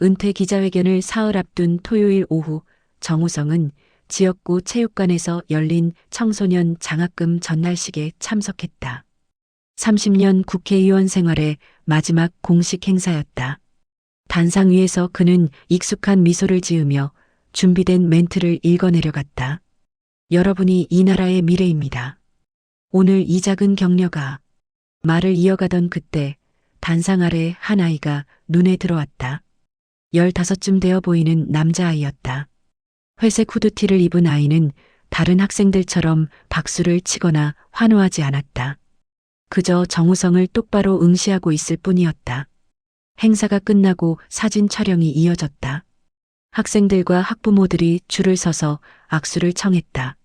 은퇴 기자회견을 사흘 앞둔 토요일 오후 정우성은 지역구 체육관에서 열린 청소년 장학금 전날식에 참석했다. 30년 국회의원 생활의 마지막 공식 행사였다. 단상 위에서 그는 익숙한 미소를 지으며 준비된 멘트를 읽어내려갔다. 여러분이 이 나라의 미래입니다. 오늘 이 작은 격려가 말을 이어가던 그때 단상 아래 한 아이가 눈에 들어왔다. 15쯤 되어 보이는 남자아이였다. 회색 후드티를 입은 아이는 다른 학생들처럼 박수를 치거나 환호하지 않았다. 그저 정우성을 똑바로 응시하고 있을 뿐이었다. 행사가 끝나고 사진 촬영이 이어졌다. 학생들과 학부모들이 줄을 서서 악수를 청했다.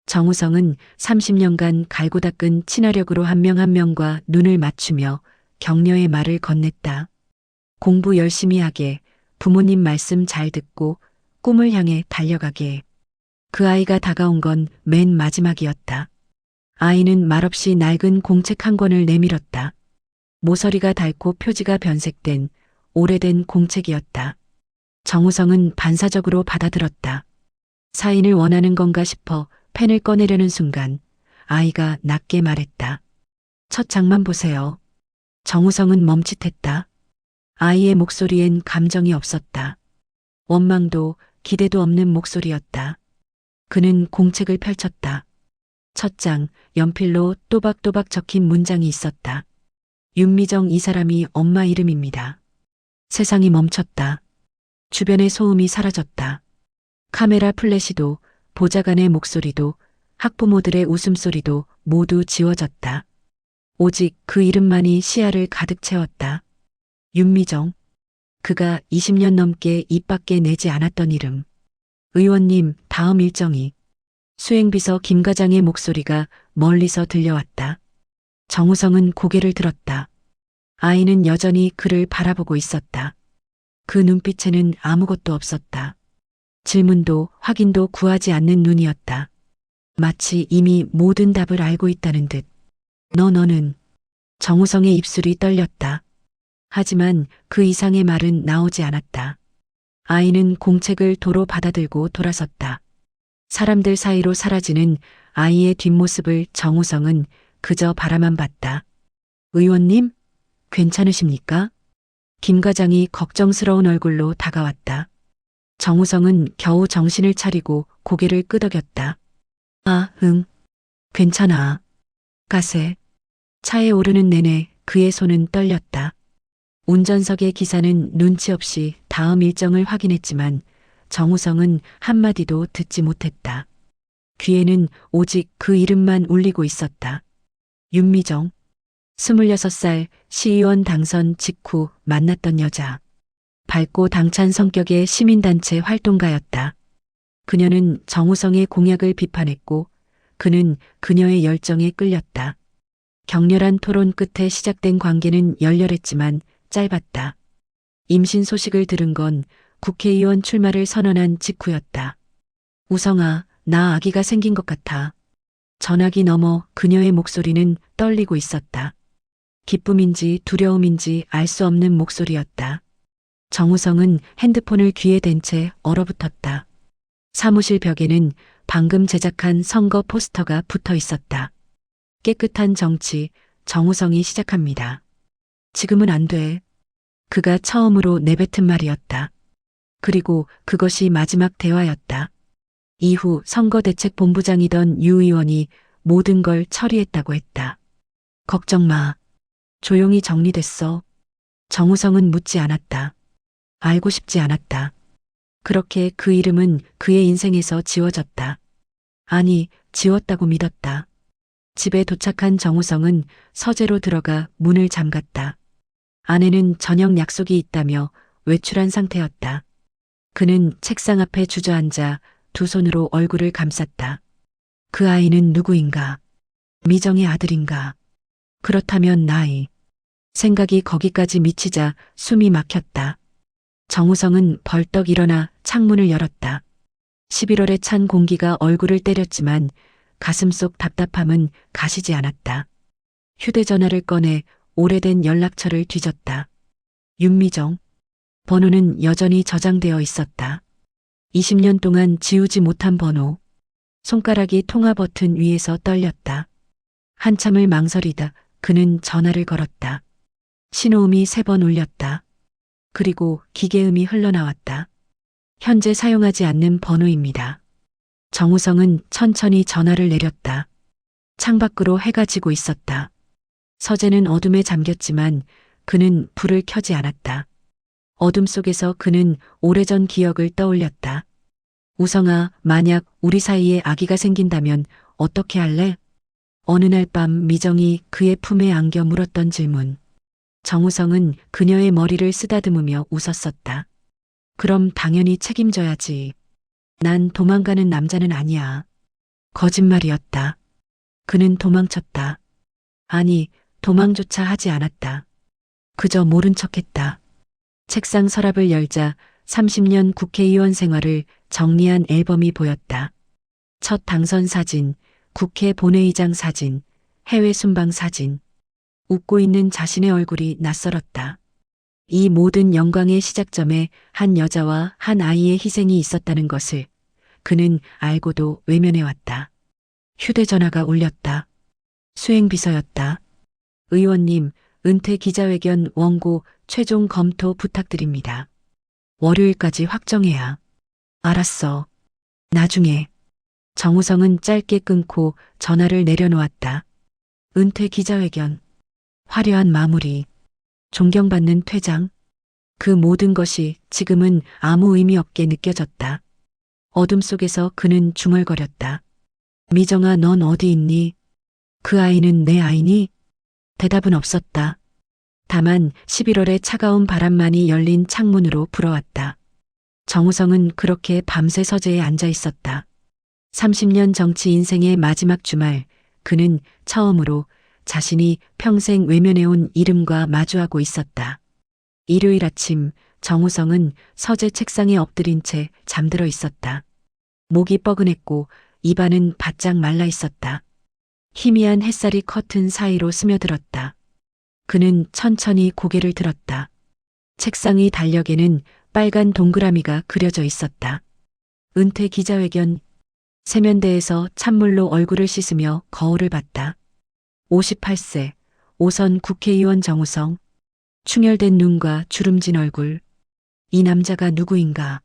정우성은 30년간 갈고 닦은 친화력으로 한 명 한 명과 눈을 맞추며 격려의 말을 건넸다. 공부 열심히 하게, 부모님 말씀 잘 듣고 꿈을 향해 달려가게. 그 아이가 다가온 건 맨 마지막이었다. 아이는 말없이 낡은 공책 한 권을 내밀었다. 모서리가 닳고 표지가 변색된 오래된 공책이었다. 정우성은 반사적으로 받아들었다. 사인을 원하는 건가 싶어 펜을 꺼내려는 순간 아이가 낮게 말했다. 첫 장만 보세요. 정우성은 멈칫했다. 아이의 목소리엔 감정이 없었다. 원망도 기대도 없는 목소리였다. 그는 공책을 펼쳤다. 첫 장, 연필로 또박또박 적힌 문장이 있었다. 윤미정 이 사람이 엄마 이름입니다. 세상이 멈췄다. 주변의 소음이 사라졌다. 카메라 플래시도, 보좌관의 목소리도, 학부모들의 웃음소리도 모두 지워졌다. 오직 그 이름만이 시야를 가득 채웠다. 윤미정. 그가 20년 넘게 입 밖에 내지 않았던 이름. 의원님, 다음 일정이. 수행비서 김 과장의 목소리가 멀리서 들려왔다. 정우성은 고개를 들었다. 아이는 여전히 그를 바라보고 있었다. 그 눈빛에는 아무것도 없었다. 질문도 확인도 구하지 않는 눈이었다. 마치 이미 모든 답을 알고 있다는 듯. 너는. 정우성의 입술이 떨렸다. 하지만 그 이상의 말은 나오지 않았다. 아이는 공책을 도로 받아들고 돌아섰다. 사람들 사이로 사라지는 아이의 뒷모습을 정우성은 그저 바라만 봤다. 의원님, 괜찮으십니까? 김 과장이 걱정스러운 얼굴로 다가왔다. 정우성은 겨우 정신을 차리고 고개를 끄덕였다. 아, 응. 괜찮아. 가세. 차에 오르는 내내 그의 손은 떨렸다. 운전석의 기사는 눈치 없이 다음 일정을 확인했지만 정우성은 한마디도 듣지 못했다. 귀에는 오직 그 이름만 울리고 있었다. 윤미정. 26살 시의원 당선 직후 만났던 여자. 밝고 당찬 성격의 시민단체 활동가였다. 그녀는 정우성의 공약을 비판했고 그는 그녀의 열정에 끌렸다. 격렬한 토론 끝에 시작된 관계는 열렬했지만 짧았다. 임신 소식을 들은 건 국회의원 출마를 선언한 직후였다. 우성아, 나 아기가 생긴 것 같아. 전화기 너머 그녀의 목소리는 떨리고 있었다. 기쁨인지 두려움인지 알 수 없는 목소리였다. 정우성은 핸드폰을 귀에 댄 채 얼어붙었다. 사무실 벽에는 방금 제작한 선거 포스터가 붙어 있었다. 깨끗한 정치, 정우성이 시작합니다. 지금은 안 돼. 그가 처음으로 내뱉은 말이었다. 그리고 그것이 마지막 대화였다. 이후 선거대책본부장이던 유 의원이 모든 걸 처리했다고 했다. 걱정 마. 조용히 정리됐어. 정우성은 묻지 않았다. 알고 싶지 않았다. 그렇게 그 이름은 그의 인생에서 지워졌다. 아니, 지웠다고 믿었다. 집에 도착한 정우성은 서재로 들어가 문을 잠갔다. 아내는 저녁 약속이 있다며 외출한 상태였다. 그는 책상 앞에 주저앉아 두 손으로 얼굴을 감쌌다. 그 아이는 누구인가? 미정의 아들인가? 그렇다면 나이. 생각이 거기까지 미치자 숨이 막혔다. 정우성은 벌떡 일어나 창문을 열었다. 11월의 찬 공기가 얼굴을 때렸지만 가슴속 답답함은 가시지 않았다. 휴대전화를 꺼내 오래된 연락처를 뒤졌다. 윤미정. 번호는 여전히 저장되어 있었다. 20년 동안 지우지 못한 번호. 손가락이 통화 버튼 위에서 떨렸다. 한참을 망설이다 그는 전화를 걸었다. 신호음이 3번 울렸다. 그리고 기계음이 흘러나왔다. 현재 사용하지 않는 번호입니다. 정우성은 천천히 전화를 내렸다. 창밖으로 해가 지고 있었다. 서재는 어둠에 잠겼지만 그는 불을 켜지 않았다. 어둠 속에서 그는 오래전 기억을 떠올렸다. 우성아, 만약 우리 사이에 아기가 생긴다면 어떻게 할래? 어느 날 밤 미정이 그의 품에 안겨 물었던 질문. 정우성은 그녀의 머리를 쓰다듬으며 웃었었다. 그럼 당연히 책임져야지. 난 도망가는 남자는 아니야. 거짓말이었다. 그는 도망쳤다. 아니, 도망조차 하지 않았다. 그저 모른 척했다. 책상 서랍을 열자 30년 국회의원 생활을 정리한 앨범이 보였다. 첫 당선 사진, 국회 본회의장 사진, 해외 순방 사진. 웃고 있는 자신의 얼굴이 낯설었다. 이 모든 영광의 시작점에 한 여자와 한 아이의 희생이 있었다는 것을 그는 알고도 외면해왔다. 휴대전화가 울렸다. 수행비서였다. 의원님, 은퇴 기자회견 원고 최종 검토 부탁드립니다. 월요일까지 확정해야. 알았어. 나중에. 정우성은 짧게 끊고 전화를 내려놓았다. 은퇴 기자회견. 화려한 마무리. 존경받는 퇴장. 그 모든 것이 지금은 아무 의미 없게 느껴졌다. 어둠 속에서 그는 중얼거렸다. 미정아, 넌 어디 있니? 그 아이는 내 아이니? 대답은 없었다. 다만 11월의 차가운 바람만이 열린 창문으로 불어왔다. 정우성은 그렇게 밤새 서재에 앉아 있었다. 30년 정치 인생의 마지막 주말, 그는 처음으로 자신이 평생 외면해온 이름과 마주하고 있었다. 일요일 아침, 정우성은 서재 책상에 엎드린 채 잠들어 있었다. 목이 뻐근했고 입안은 바짝 말라 있었다. 희미한 햇살이 커튼 사이로 스며들었다. 그는 천천히 고개를 들었다. 책상의 달력에는 빨간 동그라미가 그려져 있었다. 은퇴 기자회견. 세면대에서 찬물로 얼굴을 씻으며 거울을 봤다. 58세, 5선 국회의원 정우성. 충혈된 눈과 주름진 얼굴. 이 남자가 누구인가?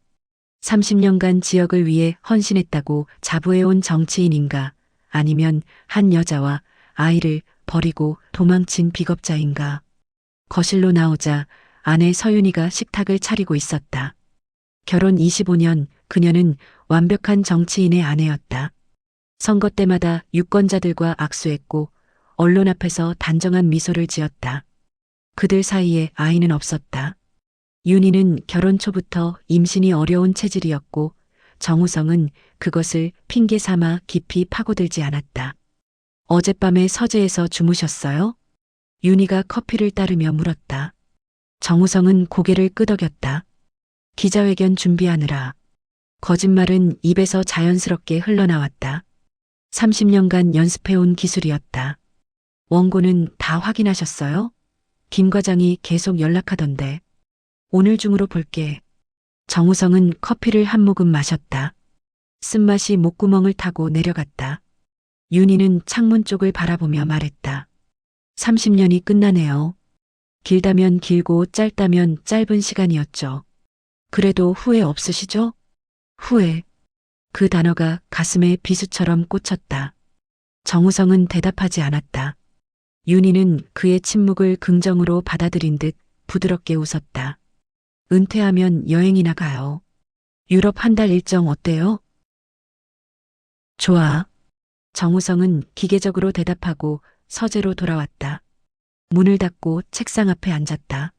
30년간 지역을 위해 헌신했다고 자부해온 정치인인가? 아니면 한 여자와 아이를 버리고 도망친 비겁자인가? 거실로 나오자 아내 서윤이가 식탁을 차리고 있었다. 결혼 25년, 그녀는 완벽한 정치인의 아내였다. 선거 때마다 유권자들과 악수했고 언론 앞에서 단정한 미소를 지었다. 그들 사이에 아이는 없었다. 윤희는 결혼 초부터 임신이 어려운 체질이었고 정우성은 그것을 핑계 삼아 깊이 파고들지 않았다. 어젯밤에 서재에서 주무셨어요? 윤희가 커피를 따르며 물었다. 정우성은 고개를 끄덕였다. 기자회견 준비하느라. 거짓말은 입에서 자연스럽게 흘러나왔다. 30년간 연습해온 기술이었다. 원고는 다 확인하셨어요? 김 과장이 계속 연락하던데. 오늘 중으로 볼게. 정우성은 커피를 한 모금 마셨다. 쓴맛이 목구멍을 타고 내려갔다. 윤희는 창문 쪽을 바라보며 말했다. 30년이 끝나네요. 길다면 길고 짧다면 짧은 시간이었죠. 그래도 후회 없으시죠? 후회. 그 단어가 가슴에 비수처럼 꽂혔다. 정우성은 대답하지 않았다. 윤희는 그의 침묵을 긍정으로 받아들인 듯 부드럽게 웃었다. 은퇴하면 여행이나 가요. 유럽 한 달 일정 어때요? 좋아. 정우성은 기계적으로 대답하고 서재로 돌아왔다. 문을 닫고 책상 앞에 앉았다.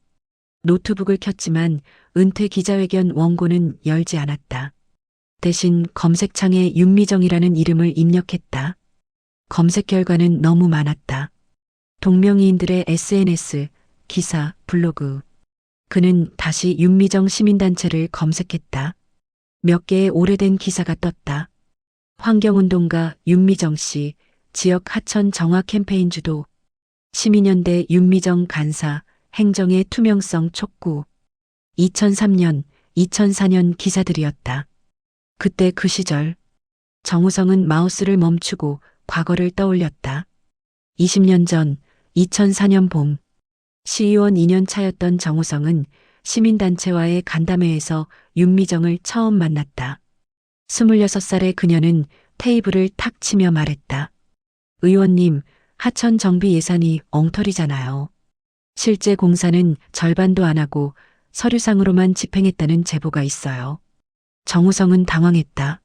노트북을 켰지만 은퇴 기자회견 원고는 열지 않았다. 대신 검색창에 윤미정이라는 이름을 입력했다. 검색 결과는 너무 많았다. 동명이인들의 SNS, 기사, 블로그. 그는 다시 윤미정 시민단체를 검색했다. 몇 개의 오래된 기사가 떴다. 환경운동가 윤미정 씨, 지역 하천 정화 캠페인 주도, 시민연대 윤미정 간사, 행정의 투명성 촉구. 2003년, 2004년 기사들이었다. 그때 그 시절 정우성은 마우스를 멈추고 과거를 떠올렸다. 20년 전 2004년 봄 시의원 2년 차였던 정우성은 시민단체와의 간담회에서 윤미정을 처음 만났다. 26살의 그녀는 테이블을 탁 치며 말했다. 의원님, 하천 정비 예산이 엉터리잖아요. 실제 공사는 절반도 안 하고 서류상으로만 집행했다는 제보가 있어요. 정우성은 당황했다.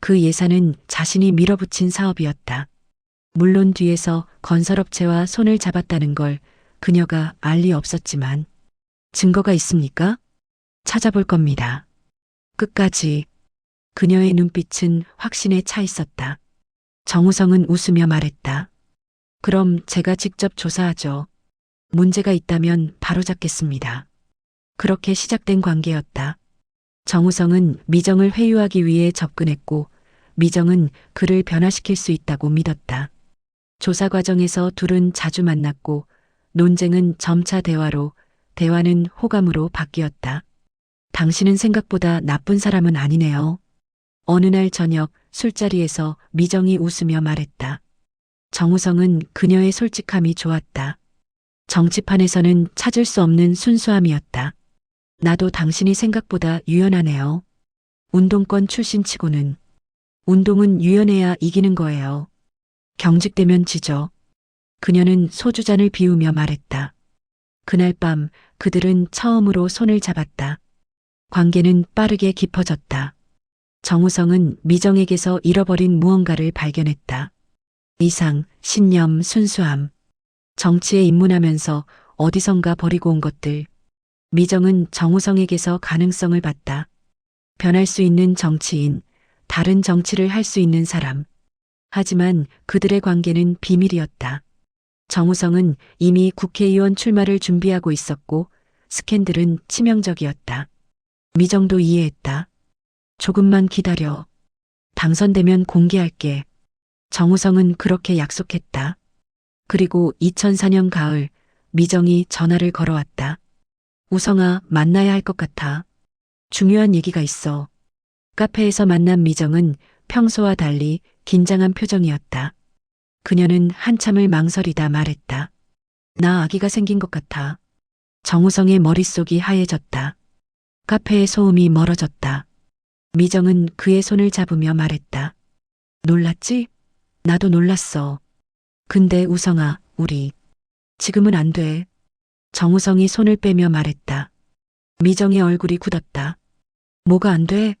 그 예산은 자신이 밀어붙인 사업이었다. 물론 뒤에서 건설업체와 손을 잡았다는 걸 그녀가 알 리 없었지만 증거가 있습니까? 찾아볼 겁니다. 끝까지 그녀의 눈빛은 확신에 차 있었다. 정우성은 웃으며 말했다. 그럼 제가 직접 조사하죠. 문제가 있다면 바로잡겠습니다. 그렇게 시작된 관계였다. 정우성은 미정을 회유하기 위해 접근했고 미정은 그를 변화시킬 수 있다고 믿었다. 조사 과정에서 둘은 자주 만났고 논쟁은 점차 대화로, 대화는 호감으로 바뀌었다. 당신은 생각보다 나쁜 사람은 아니네요. 어느 날 저녁 술자리에서 미정이 웃으며 말했다. 정우성은 그녀의 솔직함이 좋았다. 정치판에서는 찾을 수 없는 순수함이었다. 나도 당신이 생각보다 유연하네요. 운동권 출신치고는. 운동은 유연해야 이기는 거예요. 경직되면 지죠. 그녀는 소주잔을 비우며 말했다. 그날 밤 그들은 처음으로 손을 잡았다. 관계는 빠르게 깊어졌다. 정우성은 미정에게서 잃어버린 무언가를 발견했다. 이상, 신념, 순수함. 정치에 입문하면서 어디선가 버리고 온 것들. 미정은 정우성에게서 가능성을 봤다. 변할 수 있는 정치인, 다른 정치를 할 수 있는 사람. 하지만 그들의 관계는 비밀이었다. 정우성은 이미 국회의원 출마를 준비하고 있었고 스캔들은 치명적이었다. 미정도 이해했다. 조금만 기다려. 당선되면 공개할게. 정우성은 그렇게 약속했다. 그리고 2004년 가을 미정이 전화를 걸어왔다. 우성아, 만나야 할 것 같아. 중요한 얘기가 있어. 카페에서 만난 미정은 평소와 달리 긴장한 표정이었다. 그녀는 한참을 망설이다 말했다. 나 아기가 생긴 것 같아. 정우성의 머릿속이 하얘졌다. 카페의 소음이 멀어졌다. 미정은 그의 손을 잡으며 말했다. 놀랐지? 나도 놀랐어. 근데 우성아, 우리 지금은 안 돼. 정우성이 손을 빼며 말했다. 미정의 얼굴이 굳었다. 뭐가 안 돼?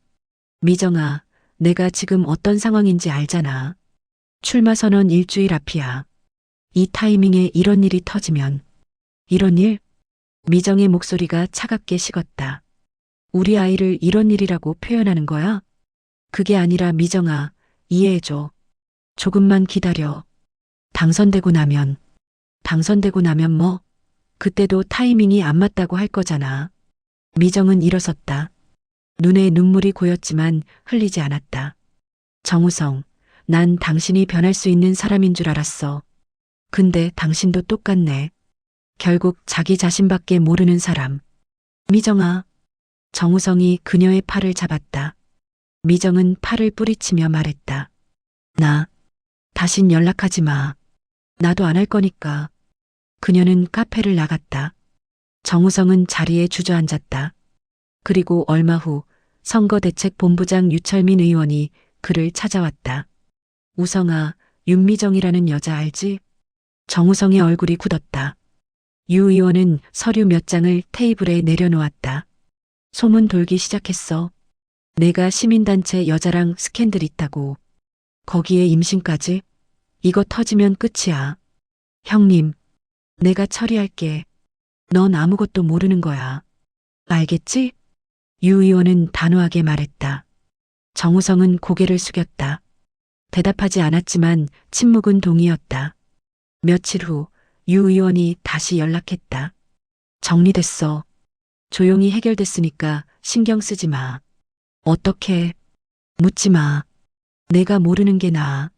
미정아, 내가 지금 어떤 상황인지 알잖아. 출마 선언 일주일 앞이야. 이 타이밍에 이런 일이 터지면. 이런 일? 미정의 목소리가 차갑게 식었다. 우리 아이를 이런 일이라고 표현하는 거야? 그게 아니라 미정아, 이해해줘. 조금만 기다려. 당선되고 나면 뭐? 그때도 타이밍이 안 맞다고 할 거잖아. 미정은 일어섰다. 눈에 눈물이 고였지만 흘리지 않았다. 정우성, 난 당신이 변할 수 있는 사람인 줄 알았어. 근데 당신도 똑같네. 결국 자기 자신밖에 모르는 사람. 미정아. 정우성이 그녀의 팔을 잡았다. 미정은 팔을 뿌리치며 말했다. 나, 다신 연락하지 마. 나도 안 할 거니까. 그녀는 카페를 나갔다. 정우성은 자리에 주저앉았다. 그리고 얼마 후 선거대책본부장 유철민 의원이 그를 찾아왔다. 우성아, 윤미정이라는 여자 알지? 정우성의 얼굴이 굳었다. 유 의원은 서류 몇 장을 테이블에 내려놓았다. 소문 돌기 시작했어. 내가 시민단체 여자랑 스캔들 있다고. 거기에 임신까지? 이거 터지면 끝이야. 형님, 내가 처리할게. 넌 아무것도 모르는 거야. 알겠지? 유 의원은 단호하게 말했다. 정우성은 고개를 숙였다. 대답하지 않았지만 침묵은 동이었다. 며칠 후 유 의원이 다시 연락했다. 정리됐어. 조용히 해결됐으니까 신경 쓰지 마. 어떻게? 묻지 마. 내가 모르는 게 나아.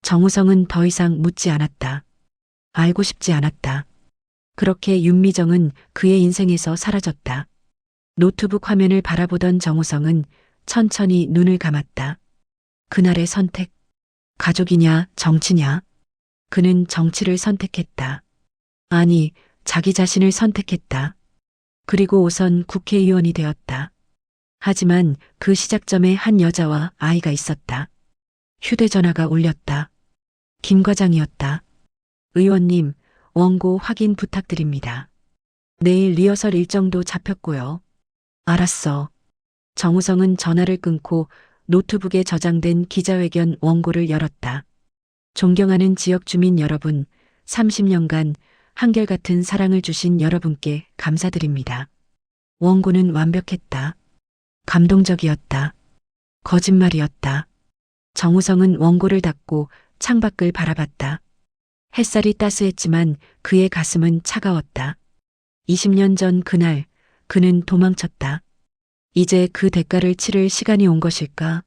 정우성은 더 이상 묻지 않았다. 알고 싶지 않았다. 그렇게 윤미정은 그의 인생에서 사라졌다. 노트북 화면을 바라보던 정우성은 천천히 눈을 감았다. 그날의 선택. 가족이냐, 정치냐? 그는 정치를 선택했다. 아니, 자기 자신을 선택했다. 그리고 우선 국회의원이 되었다. 하지만 그 시작점에 한 여자와 아이가 있었다. 휴대전화가 울렸다. 김 과장이었다. 의원님, 원고 확인 부탁드립니다. 내일 리허설 일정도 잡혔고요. 알았어. 정우성은 전화를 끊고 노트북에 저장된 기자회견 원고를 열었다. 존경하는 지역 주민 여러분, 30년간 한결같은 사랑을 주신 여러분께 감사드립니다. 원고는 완벽했다. 감동적이었다. 거짓말이었다. 정우성은 원고를 닫고 창밖을 바라봤다. 햇살이 따스했지만 그의 가슴은 차가웠다. 20년 전 그날 그는 도망쳤다. 이제 그 대가를 치를 시간이 온 것일까?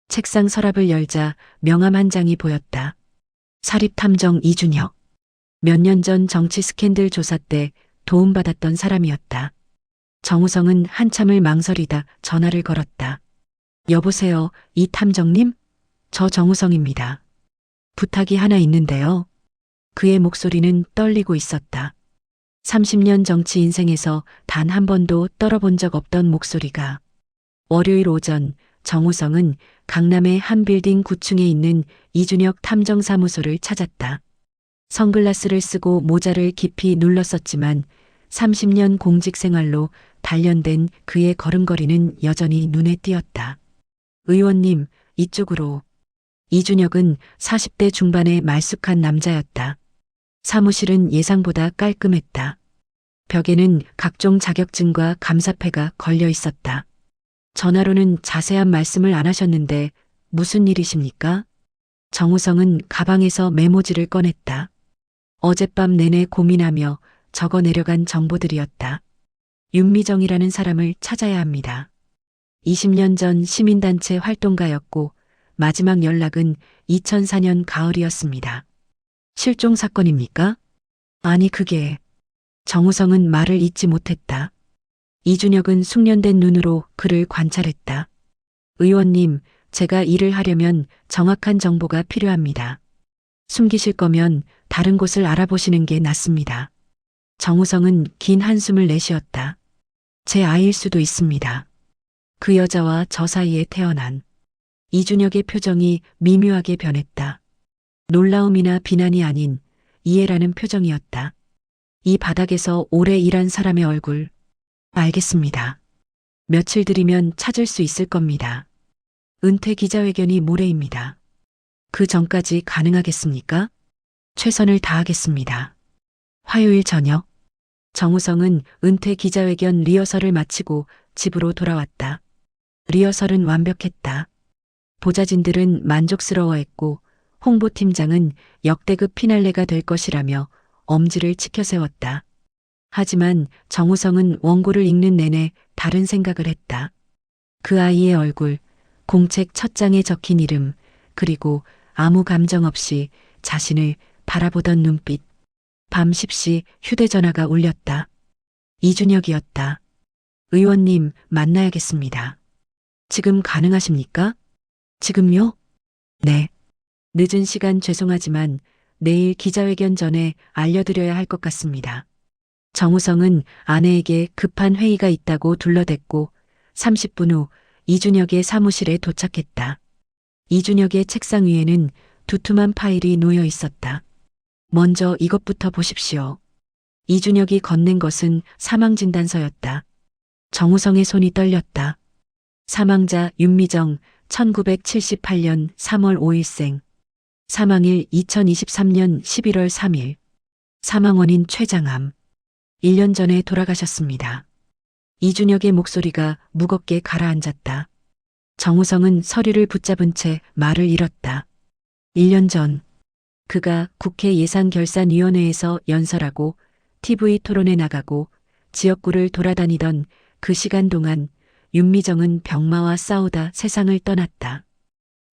책상 서랍을 열자 명함 한 장이 보였다. 사립탐정 이준혁. 몇 년 전 정치 스캔들 조사 때 도움받았던 사람이었다. 정우성은 한참을 망설이다 전화를 걸었다. 여보세요, 이 탐정님? 저 정우성입니다. 부탁이 하나 있는데요. 그의 목소리는 떨리고 있었다. 30년 정치 인생에서 단 한 번도 떨어본 적 없던 목소리가. 월요일 오전 정우성은 강남의 한 빌딩 9층에 있는 이준혁 탐정사무소를 찾았다. 선글라스를 쓰고 모자를 깊이 눌렀었지만 30년 공직 생활로 단련된 그의 걸음걸이는 여전히 눈에 띄었다. 의원님, 이쪽으로. 이준혁은 40대 중반의 말쑥한 남자였다. 사무실은 예상보다 깔끔했다. 벽에는 각종 자격증과 감사패가 걸려 있었다. 전화로는 자세한 말씀을 안 하셨는데 무슨 일이십니까? 정우성은 가방에서 메모지를 꺼냈다. 어젯밤 내내 고민하며 적어 내려간 정보들이었다. 윤미정이라는 사람을 찾아야 합니다. 20년 전 시민단체 활동가였고 마지막 연락은 2004년 가을이었습니다. 실종 사건입니까? 아니 그게. 정우성은 말을 잇지 못했다. 이준혁은 숙련된 눈으로 그를 관찰했다. 의원님, 제가 일을 하려면 정확한 정보가 필요합니다. 숨기실 거면 다른 곳을 알아보시는 게 낫습니다. 정우성은 긴 한숨을 내쉬었다. 제 아이일 수도 있습니다. 그 여자와 저 사이에 태어난. 이준혁의 표정이 미묘하게 변했다. 놀라움이나 비난이 아닌 이해라는 표정이었다. 이 바닥에서 오래 일한 사람의 얼굴. 알겠습니다. 며칠 들이면 찾을 수 있을 겁니다. 은퇴 기자회견이 모레입니다. 그 전까지 가능하겠습니까? 최선을 다하겠습니다. 화요일 저녁, 정우성은 은퇴 기자회견 리허설을 마치고 집으로 돌아왔다. 리허설은 완벽했다. 보좌진들은 만족스러워했고 홍보팀장은 역대급 피날레가 될 것이라며 엄지를 치켜세웠다. 하지만 정우성은 원고를 읽는 내내 다른 생각을 했다. 그 아이의 얼굴, 공책 첫 장에 적힌 이름, 그리고 아무 감정 없이 자신을 바라보던 눈빛. 밤 10시 휴대전화가 울렸다. 이준혁이었다. 의원님, 만나야겠습니다. 지금 가능하십니까? 지금요? 네. 늦은 시간 죄송하지만 내일 기자회견 전에 알려드려야 할 것 같습니다. 정우성은 아내에게 급한 회의가 있다고 둘러댔고 30분 후 이준혁의 사무실에 도착했다. 이준혁의 책상 위에는 두툼한 파일이 놓여 있었다. 먼저 이것부터 보십시오. 이준혁이 건넨 것은 사망진단서였다. 정우성의 손이 떨렸다. 사망자 윤미정 1978년 3월 5일생. 사망일 2023년 11월 3일. 사망원인 췌장암. 1년 전에 돌아가셨습니다. 이준혁의 목소리가 무겁게 가라앉았다. 정우성은 서류를 붙잡은 채 말을 잃었다. 1년 전 그가 국회 예산결산위원회에서 연설하고 TV 토론에 나가고 지역구를 돌아다니던 그 시간 동안 윤미정은 병마와 싸우다 세상을 떠났다.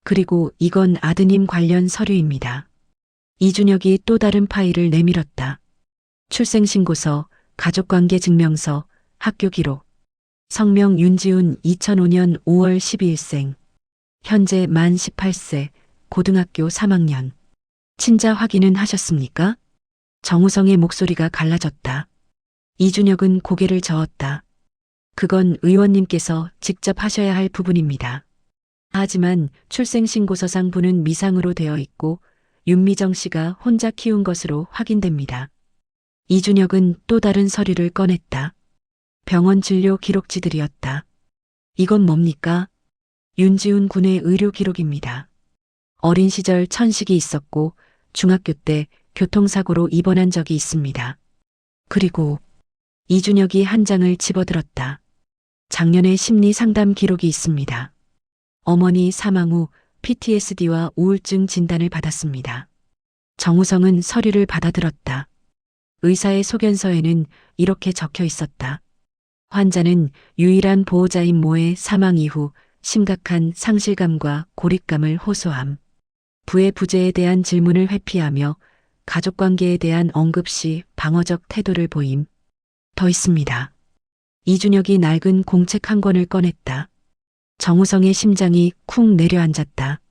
그리고 이건 아드님 관련 서류입니다. 이준혁이 또 다른 파일을 내밀었다. 출생신고서, 가족관계 증명서, 학교 기록. 성명 윤지훈 2005년 5월 12일생. 현재 만 18세, 고등학교 3학년. 친자 확인은 하셨습니까? 정우성의 목소리가 갈라졌다. 이준혁은 고개를 저었다. 그건 의원님께서 직접 하셔야 할 부분입니다. 하지만 출생신고서상 부는 미상으로 되어 있고 윤미정 씨가 혼자 키운 것으로 확인됩니다. 이준혁은 또 다른 서류를 꺼냈다. 병원 진료 기록지들이었다. 이건 뭡니까? 윤지훈 군의 의료 기록입니다. 어린 시절 천식이 있었고 중학교 때 교통사고로 입원한 적이 있습니다. 그리고 이준혁이 한 장을 집어들었다. 작년에 심리 상담 기록이 있습니다. 어머니 사망 후 PTSD와 우울증 진단을 받았습니다. 정우성은 서류를 받아들었다. 의사의 소견서에는 이렇게 적혀 있었다. 환자는 유일한 보호자인 모의 사망 이후 심각한 상실감과 고립감을 호소함. 부의 부재에 대한 질문을 회피하며 가족관계에 대한 언급 시 방어적 태도를 보임. 더 있습니다. 이준혁이 낡은 공책 한 권을 꺼냈다. 정우성의 심장이 쿵 내려앉았다.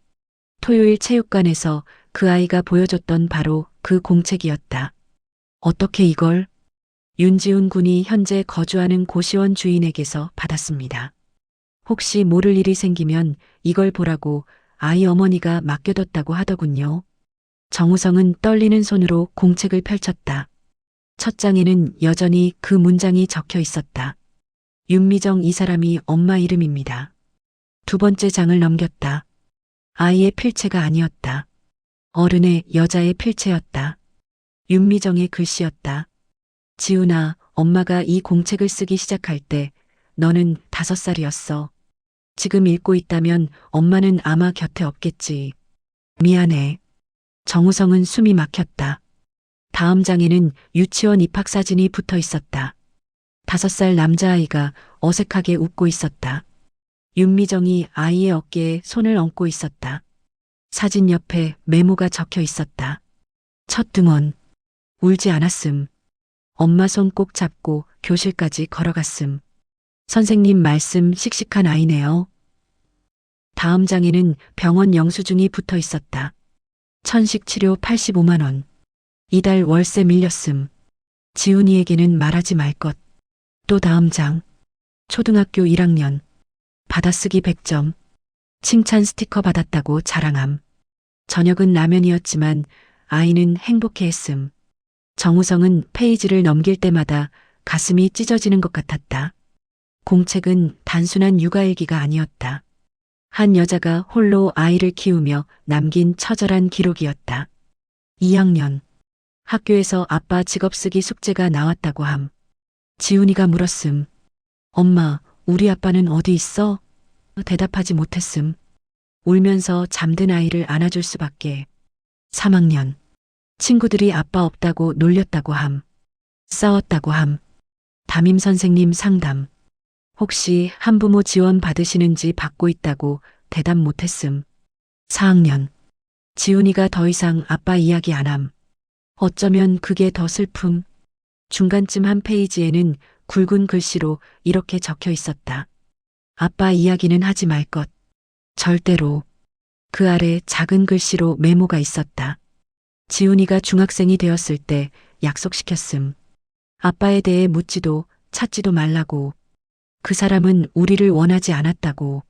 토요일 체육관에서 그 아이가 보여줬던 바로 그 공책이었다. 어떻게 이걸? 윤지훈 군이 현재 거주하는 고시원 주인에게서 받았습니다. 혹시 모를 일이 생기면 이걸 보라고 아이 어머니가 맡겨뒀다고 하더군요. 정우성은 떨리는 손으로 공책을 펼쳤다. 첫 장에는 여전히 그 문장이 적혀 있었다. 윤미정 이 사람이 엄마 이름입니다. 두 번째 장을 넘겼다. 아이의 필체가 아니었다. 어른의 여자의 필체였다. 윤미정의 글씨였다. 지훈아, 엄마가 이 공책을 쓰기 시작할 때 너는 5살이었어. 지금 읽고 있다면 엄마는 아마 곁에 없겠지. 미안해. 정우성은 숨이 막혔다. 다음 장에는 유치원 입학 사진이 붙어 있었다. 5살 남자아이가 어색하게 웃고 있었다. 윤미정이 아이의 어깨에 손을 얹고 있었다. 사진 옆에 메모가 적혀 있었다. 첫 등원. 울지 않았음. 엄마 손 꼭 잡고 교실까지 걸어갔음. 선생님 말씀 씩씩한 아이네요. 다음 장에는 병원 영수증이 붙어 있었다. 천식 치료 85만 원. 이달 월세 밀렸음. 지훈이에게는 말하지 말 것. 또 다음 장. 초등학교 1학년. 받아쓰기 100점. 칭찬 스티커 받았다고 자랑함. 저녁은 라면이었지만 아이는 행복해했음. 정우성은 페이지를 넘길 때마다 가슴이 찢어지는 것 같았다. 공책은 단순한 육아일기가 아니었다. 한 여자가 홀로 아이를 키우며 남긴 처절한 기록이었다. 2학년. 학교에서 아빠 직업 쓰기 숙제가 나왔다고 함. 지훈이가 물었음. 엄마, 우리 아빠는 어디 있어? 대답하지 못했음. 울면서 잠든 아이를 안아줄 수밖에. 3학년. 친구들이 아빠 없다고 놀렸다고 함. 싸웠다고 함. 담임 선생님 상담. 혹시 한부모 지원 받으시는지 받고 있다고 대답 못했음. 4학년. 지훈이가 더 이상 아빠 이야기 안 함. 어쩌면 그게 더 슬픔. 중간쯤 한 페이지에는 굵은 글씨로 이렇게 적혀 있었다. 아빠 이야기는 하지 말 것. 절대로. 그 아래 작은 글씨로 메모가 있었다. 지훈이가 중학생이 되었을 때 약속시켰음. 아빠에 대해 묻지도 찾지도 말라고. 그 사람은 우리를 원하지 않았다고.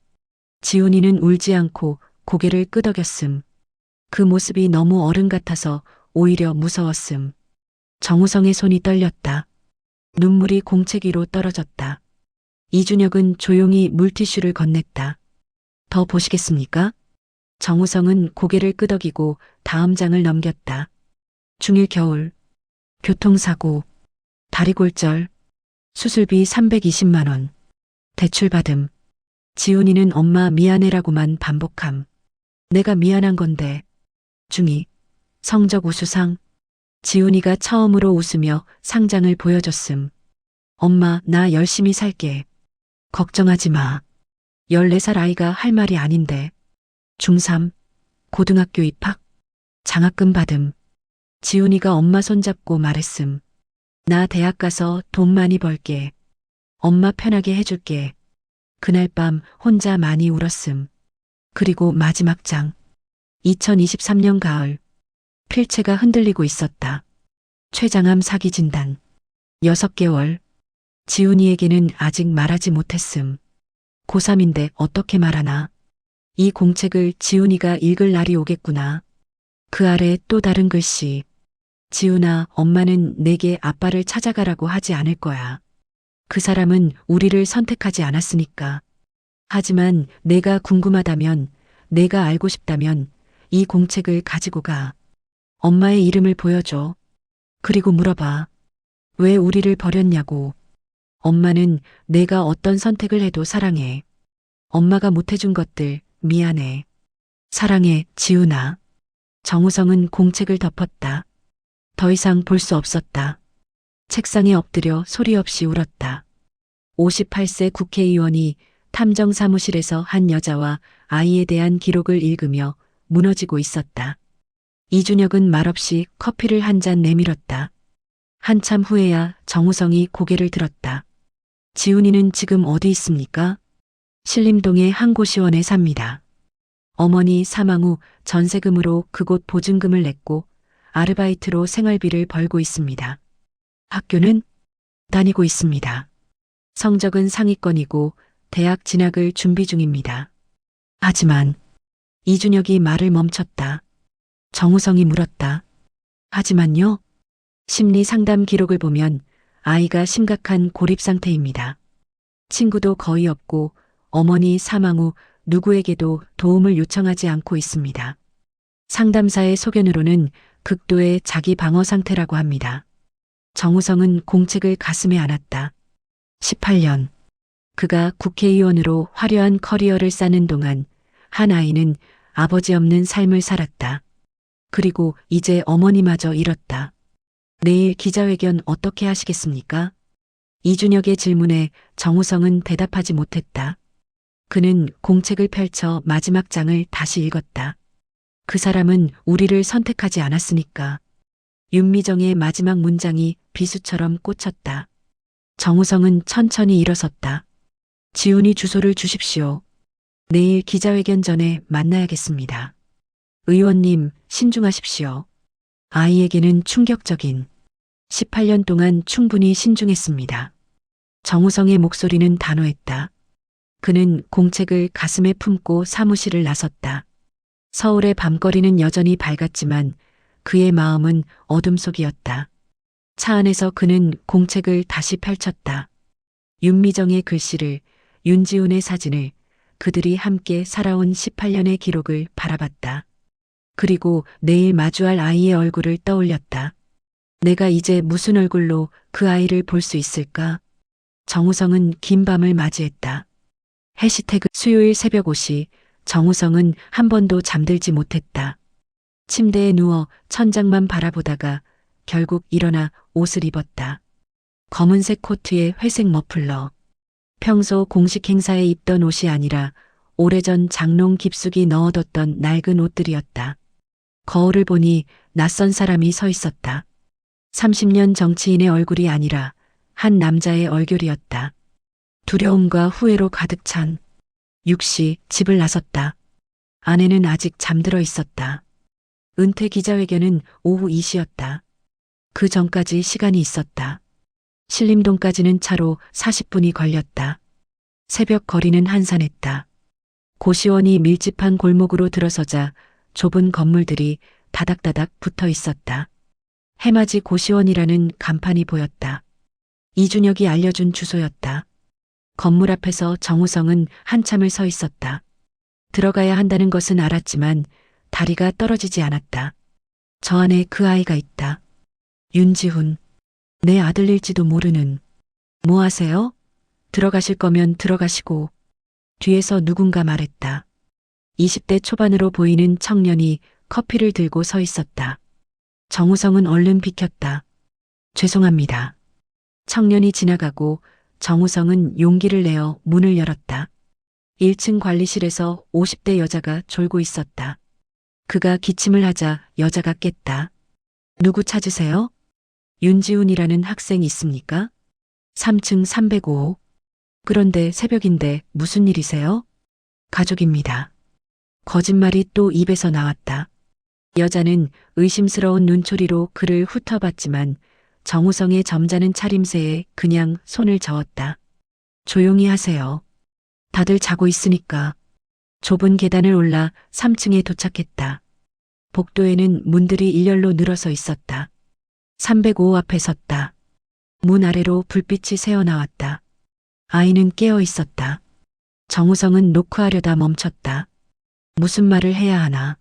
지훈이는 울지 않고 고개를 끄덕였음. 그 모습이 너무 어른 같아서 오히려 무서웠음. 정우성의 손이 떨렸다. 눈물이 공책 위로 떨어졌다. 이준혁은 조용히 물티슈를 건넸다. 더 보시겠습니까? 정우성은 고개를 끄덕이고 다음 장을 넘겼다. 중1 겨울. 교통사고. 다리골절. 수술비 320만 원. 대출받음. 지훈이는 엄마 미안해라고만 반복함. 내가 미안한 건데. 중2. 성적 우수상. 지훈이가 처음으로 웃으며 상장을 보여줬음. 엄마, 나 열심히 살게. 걱정하지 마. 14살 아이가 할 말이 아닌데. 중3. 고등학교 입학. 장학금 받음. 지훈이가 엄마 손잡고 말했음. 나 대학 가서 돈 많이 벌게. 엄마 편하게 해줄게. 그날 밤 혼자 많이 울었음. 그리고 마지막 장. 2023년 가을. 필체가 흔들리고 있었다. 췌장암 사기 진단. 6개월. 지훈이에게는 아직 말하지 못했음. 고3인데 어떻게 말하나. 이 공책을 지훈이가 읽을 날이 오겠구나. 그 아래 또 다른 글씨. 지훈아, 엄마는 내게 아빠를 찾아가라고 하지 않을 거야. 그 사람은 우리를 선택하지 않았으니까. 하지만 내가 궁금하다면, 내가 알고 싶다면 이 공책을 가지고 가. 엄마의 이름을 보여줘. 그리고 물어봐. 왜 우리를 버렸냐고. 엄마는 내가 어떤 선택을 해도 사랑해. 엄마가 못해준 것들 미안해. 사랑해, 지훈아. 정우성은 공책을 덮었다. 더 이상 볼 수 없었다. 책상에 엎드려 소리 없이 울었다. 58세 국회의원이 탐정사무실에서 한 여자와 아이에 대한 기록을 읽으며 무너지고 있었다. 이준혁은 말없이 커피를 한 잔 내밀었다. 한참 후에야 정우성이 고개를 들었다. 지훈이는 지금 어디 있습니까? 신림동의 한 고시원에 삽니다. 어머니 사망 후 전세금으로 그곳 보증금을 냈고 아르바이트로 생활비를 벌고 있습니다. 학교는 다니고 있습니다. 성적은 상위권이고 대학 진학을 준비 중입니다. 하지만 이준혁이 말을 멈췄다. 정우성이 물었다. 하지만요? 심리 상담 기록을 보면 아이가 심각한 고립 상태입니다. 친구도 거의 없고 어머니 사망 후 누구에게도 도움을 요청하지 않고 있습니다. 상담사의 소견으로는 극도의 자기 방어 상태라고 합니다. 정우성은 공책을 가슴에 안았다. 18년. 그가 국회의원으로 화려한 커리어를 쌓는 동안 한 아이는 아버지 없는 삶을 살았다. 그리고 이제 어머니마저 잃었다. 내일 기자회견 어떻게 하시겠습니까? 이준혁의 질문에 정우성은 대답하지 못했다. 그는 공책을 펼쳐 마지막 장을 다시 읽었다. 그 사람은 우리를 선택하지 않았으니까. 윤미정의 마지막 문장이 비수처럼 꽂혔다. 정우성은 천천히 일어섰다. 지훈이 주소를 주십시오. 내일 기자회견 전에 만나야겠습니다. 의원님, 신중하십시오. 아이에게는 충격적인 18년 동안 충분히 신중했습니다. 정우성의 목소리는 단호했다. 그는 공책을 가슴에 품고 사무실을 나섰다. 서울의 밤거리는 여전히 밝았지만 그의 마음은 어둠 속이었다. 차 안에서 그는 공책을 다시 펼쳤다. 윤미정의 글씨를, 윤지훈의 사진을, 그들이 함께 살아온 18년의 기록을 바라봤다. 그리고 내일 마주할 아이의 얼굴을 떠올렸다. 내가 이제 무슨 얼굴로 그 아이를 볼 수 있을까? 정우성은 긴 밤을 맞이했다. 해시태그 수요일 새벽 5시 정우성은 한 번도 잠들지 못했다. 침대에 누워 천장만 바라보다가 결국 일어나 옷을 입었다. 검은색 코트에 회색 머플러. 평소 공식 행사에 입던 옷이 아니라 오래전 장롱 깊숙이 넣어뒀던 낡은 옷들이었다. 거울을 보니 낯선 사람이 서 있었다. 30년 정치인의 얼굴이 아니라 한 남자의 얼굴이었다. 두려움과 후회로 가득 찬 6시 집을 나섰다. 아내는 아직 잠들어 있었다. 은퇴 기자회견은 오후 2시였다. 그 전까지 시간이 있었다. 신림동까지는 차로 40분이 걸렸다. 새벽 거리는 한산했다. 고시원이 밀집한 골목으로 들어서자 좁은 건물들이 다닥다닥 붙어 있었다. 해맞이 고시원이라는 간판이 보였다. 이준혁이 알려준 주소였다. 건물 앞에서 정우성은 한참을 서 있었다. 들어가야 한다는 것은 알았지만 다리가 떨어지지 않았다. 저 안에 그 아이가 있다. 윤지훈. 내 아들일지도 모르는. 뭐 하세요? 들어가실 거면 들어가시고. 뒤에서 누군가 말했다. 20대 초반으로 보이는 청년이 커피를 들고 서 있었다. 정우성은 얼른 비켰다. 죄송합니다. 청년이 지나가고 정우성은 용기를 내어 문을 열었다. 1층 관리실에서 50대 여자가 졸고 있었다. 그가 기침을 하자 여자가 깼다. 누구 찾으세요? 윤지훈이라는 학생 있습니까? 3층 305호. 그런데 새벽인데 무슨 일이세요? 가족입니다. 거짓말이 또 입에서 나왔다. 여자는 의심스러운 눈초리로 그를 훑어봤지만 정우성의 점잖은 차림새에 그냥 손을 저었다. 조용히 하세요. 다들 자고 있으니까. 좁은 계단을 올라 3층에 도착했다. 복도에는 문들이 일렬로 늘어서 있었다. 305 앞에 섰다. 문 아래로 불빛이 새어나왔다. 아이는 깨어 있었다. 정우성은 노크하려다 멈췄다. 무슨 말을 해야 하나.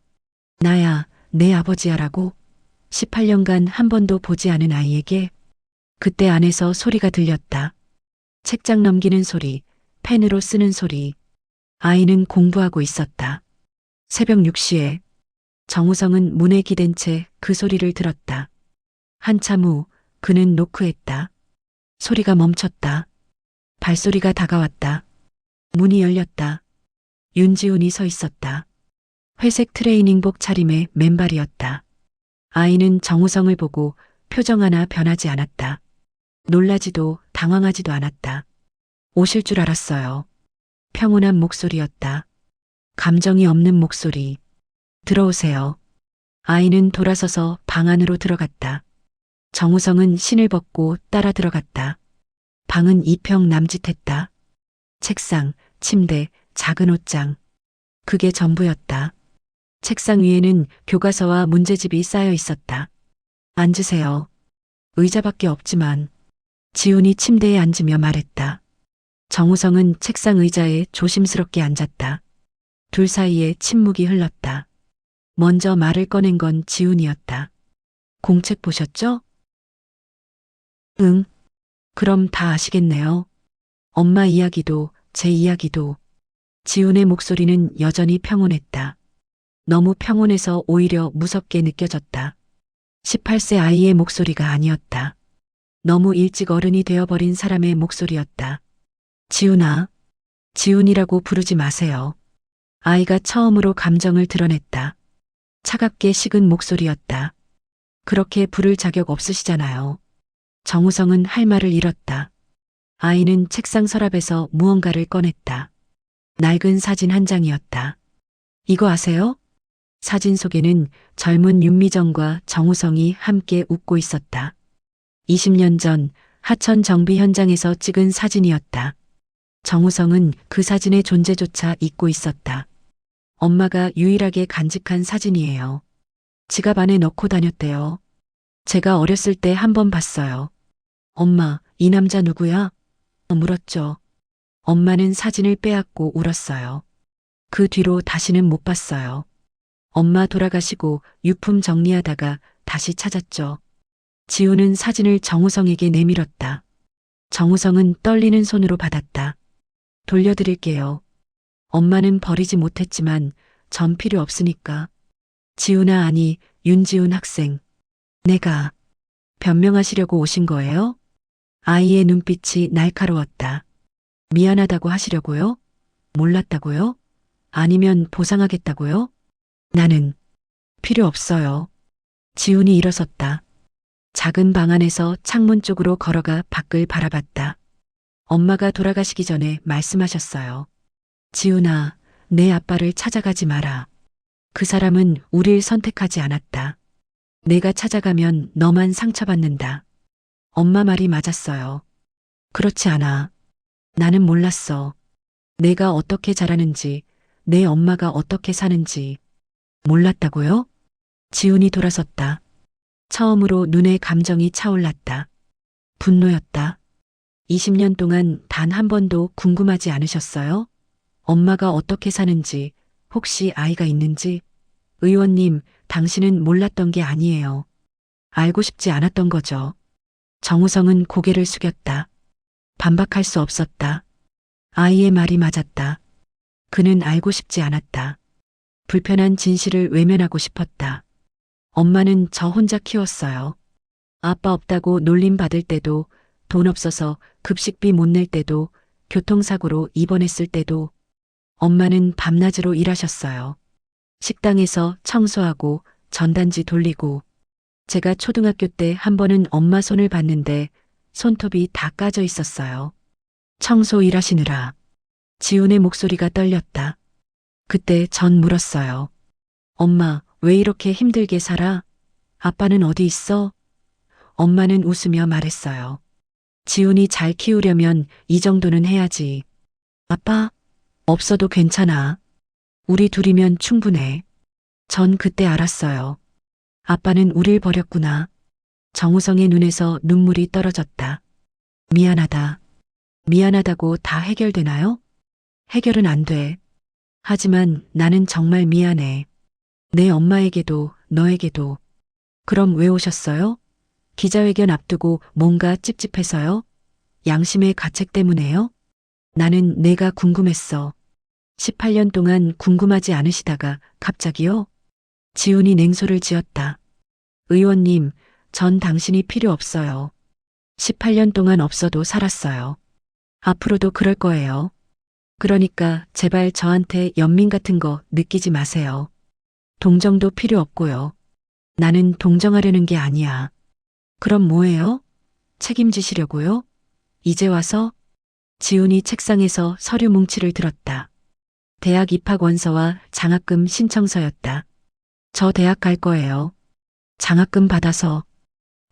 나야, 내 아버지야라고. 18년간 한 번도 보지 않은 아이에게. 그때 안에서 소리가 들렸다. 책장 넘기는 소리, 펜으로 쓰는 소리. 아이는 공부하고 있었다. 새벽 6시에 정우성은 문에 기댄 채 그 소리를 들었다. 한참 후 그는 노크했다. 소리가 멈췄다. 발소리가 다가왔다. 문이 열렸다. 윤지훈이 서 있었다. 회색 트레이닝복 차림의 맨발이었다. 아이는 정우성을 보고 표정 하나 변하지 않았다. 놀라지도 당황하지도 않았다. 오실 줄 알았어요. 평온한 목소리였다. 감정이 없는 목소리. 들어오세요. 아이는 돌아서서 방 안으로 들어갔다. 정우성은 신을 벗고 따라 들어갔다. 방은 2평 남짓했다. 책상, 침대, 작은 옷장. 그게 전부였다. 책상 위에는 교과서와 문제집이 쌓여 있었다. 앉으세요. 의자밖에 없지만. 지훈이 침대에 앉으며 말했다. 정우성은 책상 의자에 조심스럽게 앉았다. 둘 사이에 침묵이 흘렀다. 먼저 말을 꺼낸 건 지훈이었다. 공책 보셨죠? 응. 그럼 다 아시겠네요. 엄마 이야기도 제 이야기도. 지훈의 목소리는 여전히 평온했다. 너무 평온해서 오히려 무섭게 느껴졌다. 18세 아이의 목소리가 아니었다. 너무 일찍 어른이 되어버린 사람의 목소리였다. 지훈아, 지훈이라고 부르지 마세요. 아이가 처음으로 감정을 드러냈다. 차갑게 식은 목소리였다. 그렇게 부를 자격 없으시잖아요. 정우성은 할 말을 잃었다. 아이는 책상 서랍에서 무언가를 꺼냈다. 낡은 사진 한 장이었다. 이거 아세요? 사진 속에는 젊은 윤미정과 정우성이 함께 웃고 있었다. 20년 전 하천 정비 현장에서 찍은 사진이었다. 정우성은 그 사진의 존재조차 잊고 있었다. 엄마가 유일하게 간직한 사진이에요. 지갑 안에 넣고 다녔대요. 제가 어렸을 때 한 번 봤어요. 엄마, 이 남자 누구야? 물었죠. 엄마는 사진을 빼앗고 울었어요. 그 뒤로 다시는 못 봤어요. 엄마 돌아가시고 유품 정리하다가 다시 찾았죠. 지우는 사진을 정우성에게 내밀었다. 정우성은 떨리는 손으로 받았다. 돌려드릴게요. 엄마는 버리지 못했지만 전 필요 없으니까. 지훈아 아니 윤지훈 학생. 내가 변명하시려고 오신 거예요? 아이의 눈빛이 날카로웠다. 미안하다고 하시려고요? 몰랐다고요? 아니면 보상하겠다고요? 나는 필요 없어요. 지훈이 일어섰다. 작은 방 안에서 창문 쪽으로 걸어가 밖을 바라봤다. 엄마가 돌아가시기 전에 말씀하셨어요. 지훈아, 내 아빠를 찾아가지 마라. 그 사람은 우릴 선택하지 않았다. 내가 찾아가면 너만 상처받는다. 엄마 말이 맞았어요. 그렇지 않아. 나는 몰랐어. 내가 어떻게 자라는지, 내 엄마가 어떻게 사는지. 몰랐다고요? 지훈이 돌아섰다. 처음으로 눈에 감정이 차올랐다. 분노였다. 20년 동안 단 한 번도 궁금하지 않으셨어요? 엄마가 어떻게 사는지, 혹시 아이가 있는지. 의원님, 당신은 몰랐던 게 아니에요. 알고 싶지 않았던 거죠. 정우성은 고개를 숙였다. 반박할 수 없었다. 아이의 말이 맞았다. 그는 알고 싶지 않았다. 불편한 진실을 외면하고 싶었다. 엄마는 저 혼자 키웠어요. 아빠 없다고 놀림 받을 때도, 돈 없어서 급식비 못 낼 때도, 교통사고로 입원했을 때도. 엄마는 밤낮으로 일하셨어요. 식당에서 청소하고 전단지 돌리고. 제가 초등학교 때 한 번은 엄마 손을 봤는데 손톱이 다 까져 있었어요. 청소 일하시느라. 지훈의 목소리가 떨렸다. 그때 전 물었어요. 엄마, 왜 이렇게 힘들게 살아? 아빠는 어디 있어? 엄마는 웃으며 말했어요. 지훈이 잘 키우려면 이 정도는 해야지. 아빠, 없어도 괜찮아. 우리 둘이면 충분해. 전 그때 알았어요. 아빠는 우릴 버렸구나. 정우성의 눈에서 눈물이 떨어졌다. 미안하다. 미안하다고 다 해결되나요? 해결은 안 돼. 하지만 나는 정말 미안해. 내 엄마에게도 너에게도. 그럼 왜 오셨어요? 기자회견 앞두고 뭔가 찝찝해서요? 양심의 가책 때문에요? 나는 내가 궁금했어. 18년 동안 궁금하지 않으시다가 갑자기요? 지훈이 냉소를 지었다. 의원님, 전 당신이 필요 없어요. 18년 동안 없어도 살았어요. 앞으로도 그럴 거예요. 그러니까 제발 저한테 연민 같은 거 느끼지 마세요. 동정도 필요 없고요. 나는 동정하려는 게 아니야. 그럼 뭐예요? 책임지시려고요? 이제 와서? 지훈이 책상에서 서류 뭉치를 들었다. 대학 입학 원서와 장학금 신청서였다. 저 대학 갈 거예요. 장학금 받아서.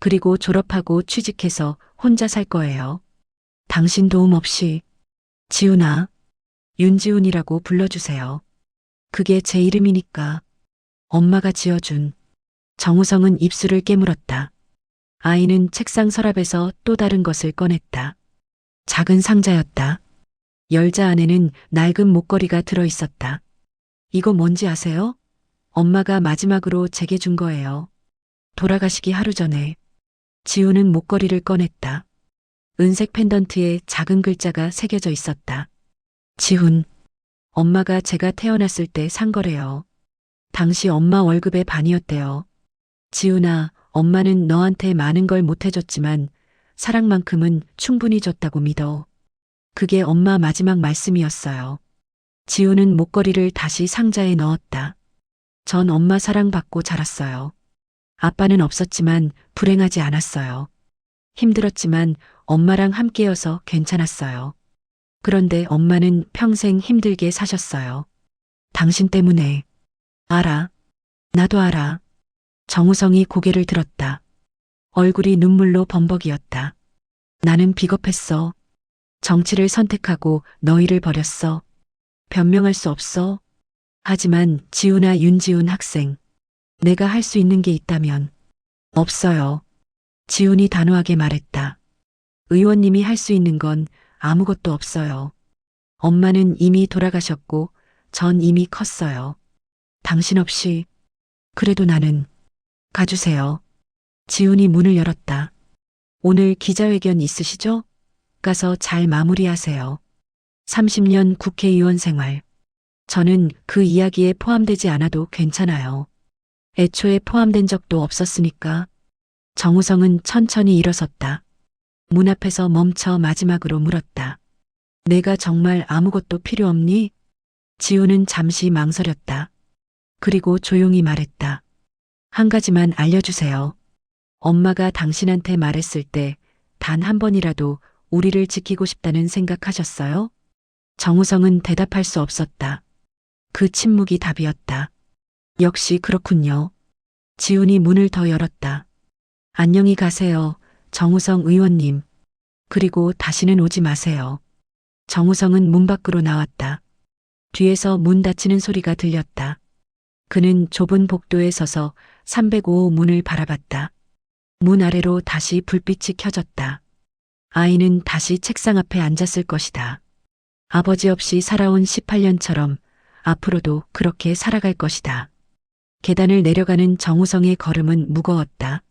그리고 졸업하고 취직해서 혼자 살 거예요. 당신 도움 없이. 지훈아. 윤지훈이라고 불러주세요. 그게 제 이름이니까. 엄마가 지어준. 정우성은 입술을 깨물었다. 아이는 책상 서랍에서 또 다른 것을 꺼냈다. 작은 상자였다. 열자 안에는 낡은 목걸이가 들어 있었다. 이거 뭔지 아세요? 엄마가 마지막으로 제게 준 거예요. 돌아가시기 하루 전에. 지우는 목걸이를 꺼냈다. 은색 펜던트에 작은 글자가 새겨져 있었다. 지훈. 엄마가 제가 태어났을 때 산 거래요. 당시 엄마 월급의 반이었대요. 지훈아, 엄마는 너한테 많은 걸 못 해줬지만 사랑만큼은 충분히 줬다고 믿어. 그게 엄마 마지막 말씀이었어요. 지훈은 목걸이를 다시 상자에 넣었다. 전 엄마 사랑받고 자랐어요. 아빠는 없었지만 불행하지 않았어요. 힘들었지만 엄마랑 함께여서 괜찮았어요. 그런데 엄마는 평생 힘들게 사셨어요. 당신 때문에. 알아. 나도 알아. 정우성이 고개를 들었다. 얼굴이 눈물로 범벅이었다. 나는 비겁했어. 정치를 선택하고 너희를 버렸어. 변명할 수 없어. 하지만 지훈아 윤지훈 학생. 내가 할 수 있는 게 있다면. 없어요. 지훈이 단호하게 말했다. 의원님이 할 수 있는 건 아무것도 없어요. 엄마는 이미 돌아가셨고 전 이미 컸어요. 당신 없이. 그래도 나는. 가주세요. 지훈이 문을 열었다. 오늘 기자회견 있으시죠? 가서 잘 마무리하세요. 30년 국회의원 생활. 저는 그 이야기에 포함되지 않아도 괜찮아요. 애초에 포함된 적도 없었으니까. 정우성은 천천히 일어섰다. 문 앞에서 멈춰 마지막으로 물었다. 내가 정말 아무것도 필요 없니? 지훈은 잠시 망설였다. 그리고 조용히 말했다. 한 가지만 알려주세요. 엄마가 당신한테 말했을 때 단 한 번이라도 우리를 지키고 싶다는 생각하셨어요? 정우성은 대답할 수 없었다. 그 침묵이 답이었다. 역시 그렇군요. 지훈이 문을 더 열었다. 안녕히 가세요, 정우성 의원님. 그리고 다시는 오지 마세요. 정우성은 문 밖으로 나왔다. 뒤에서 문 닫히는 소리가 들렸다. 그는 좁은 복도에 서서 305호 문을 바라봤다. 문 아래로 다시 불빛이 켜졌다. 아이는 다시 책상 앞에 앉았을 것이다. 아버지 없이 살아온 18년처럼 앞으로도 그렇게 살아갈 것이다. 계단을 내려가는 정우성의 걸음은 무거웠다.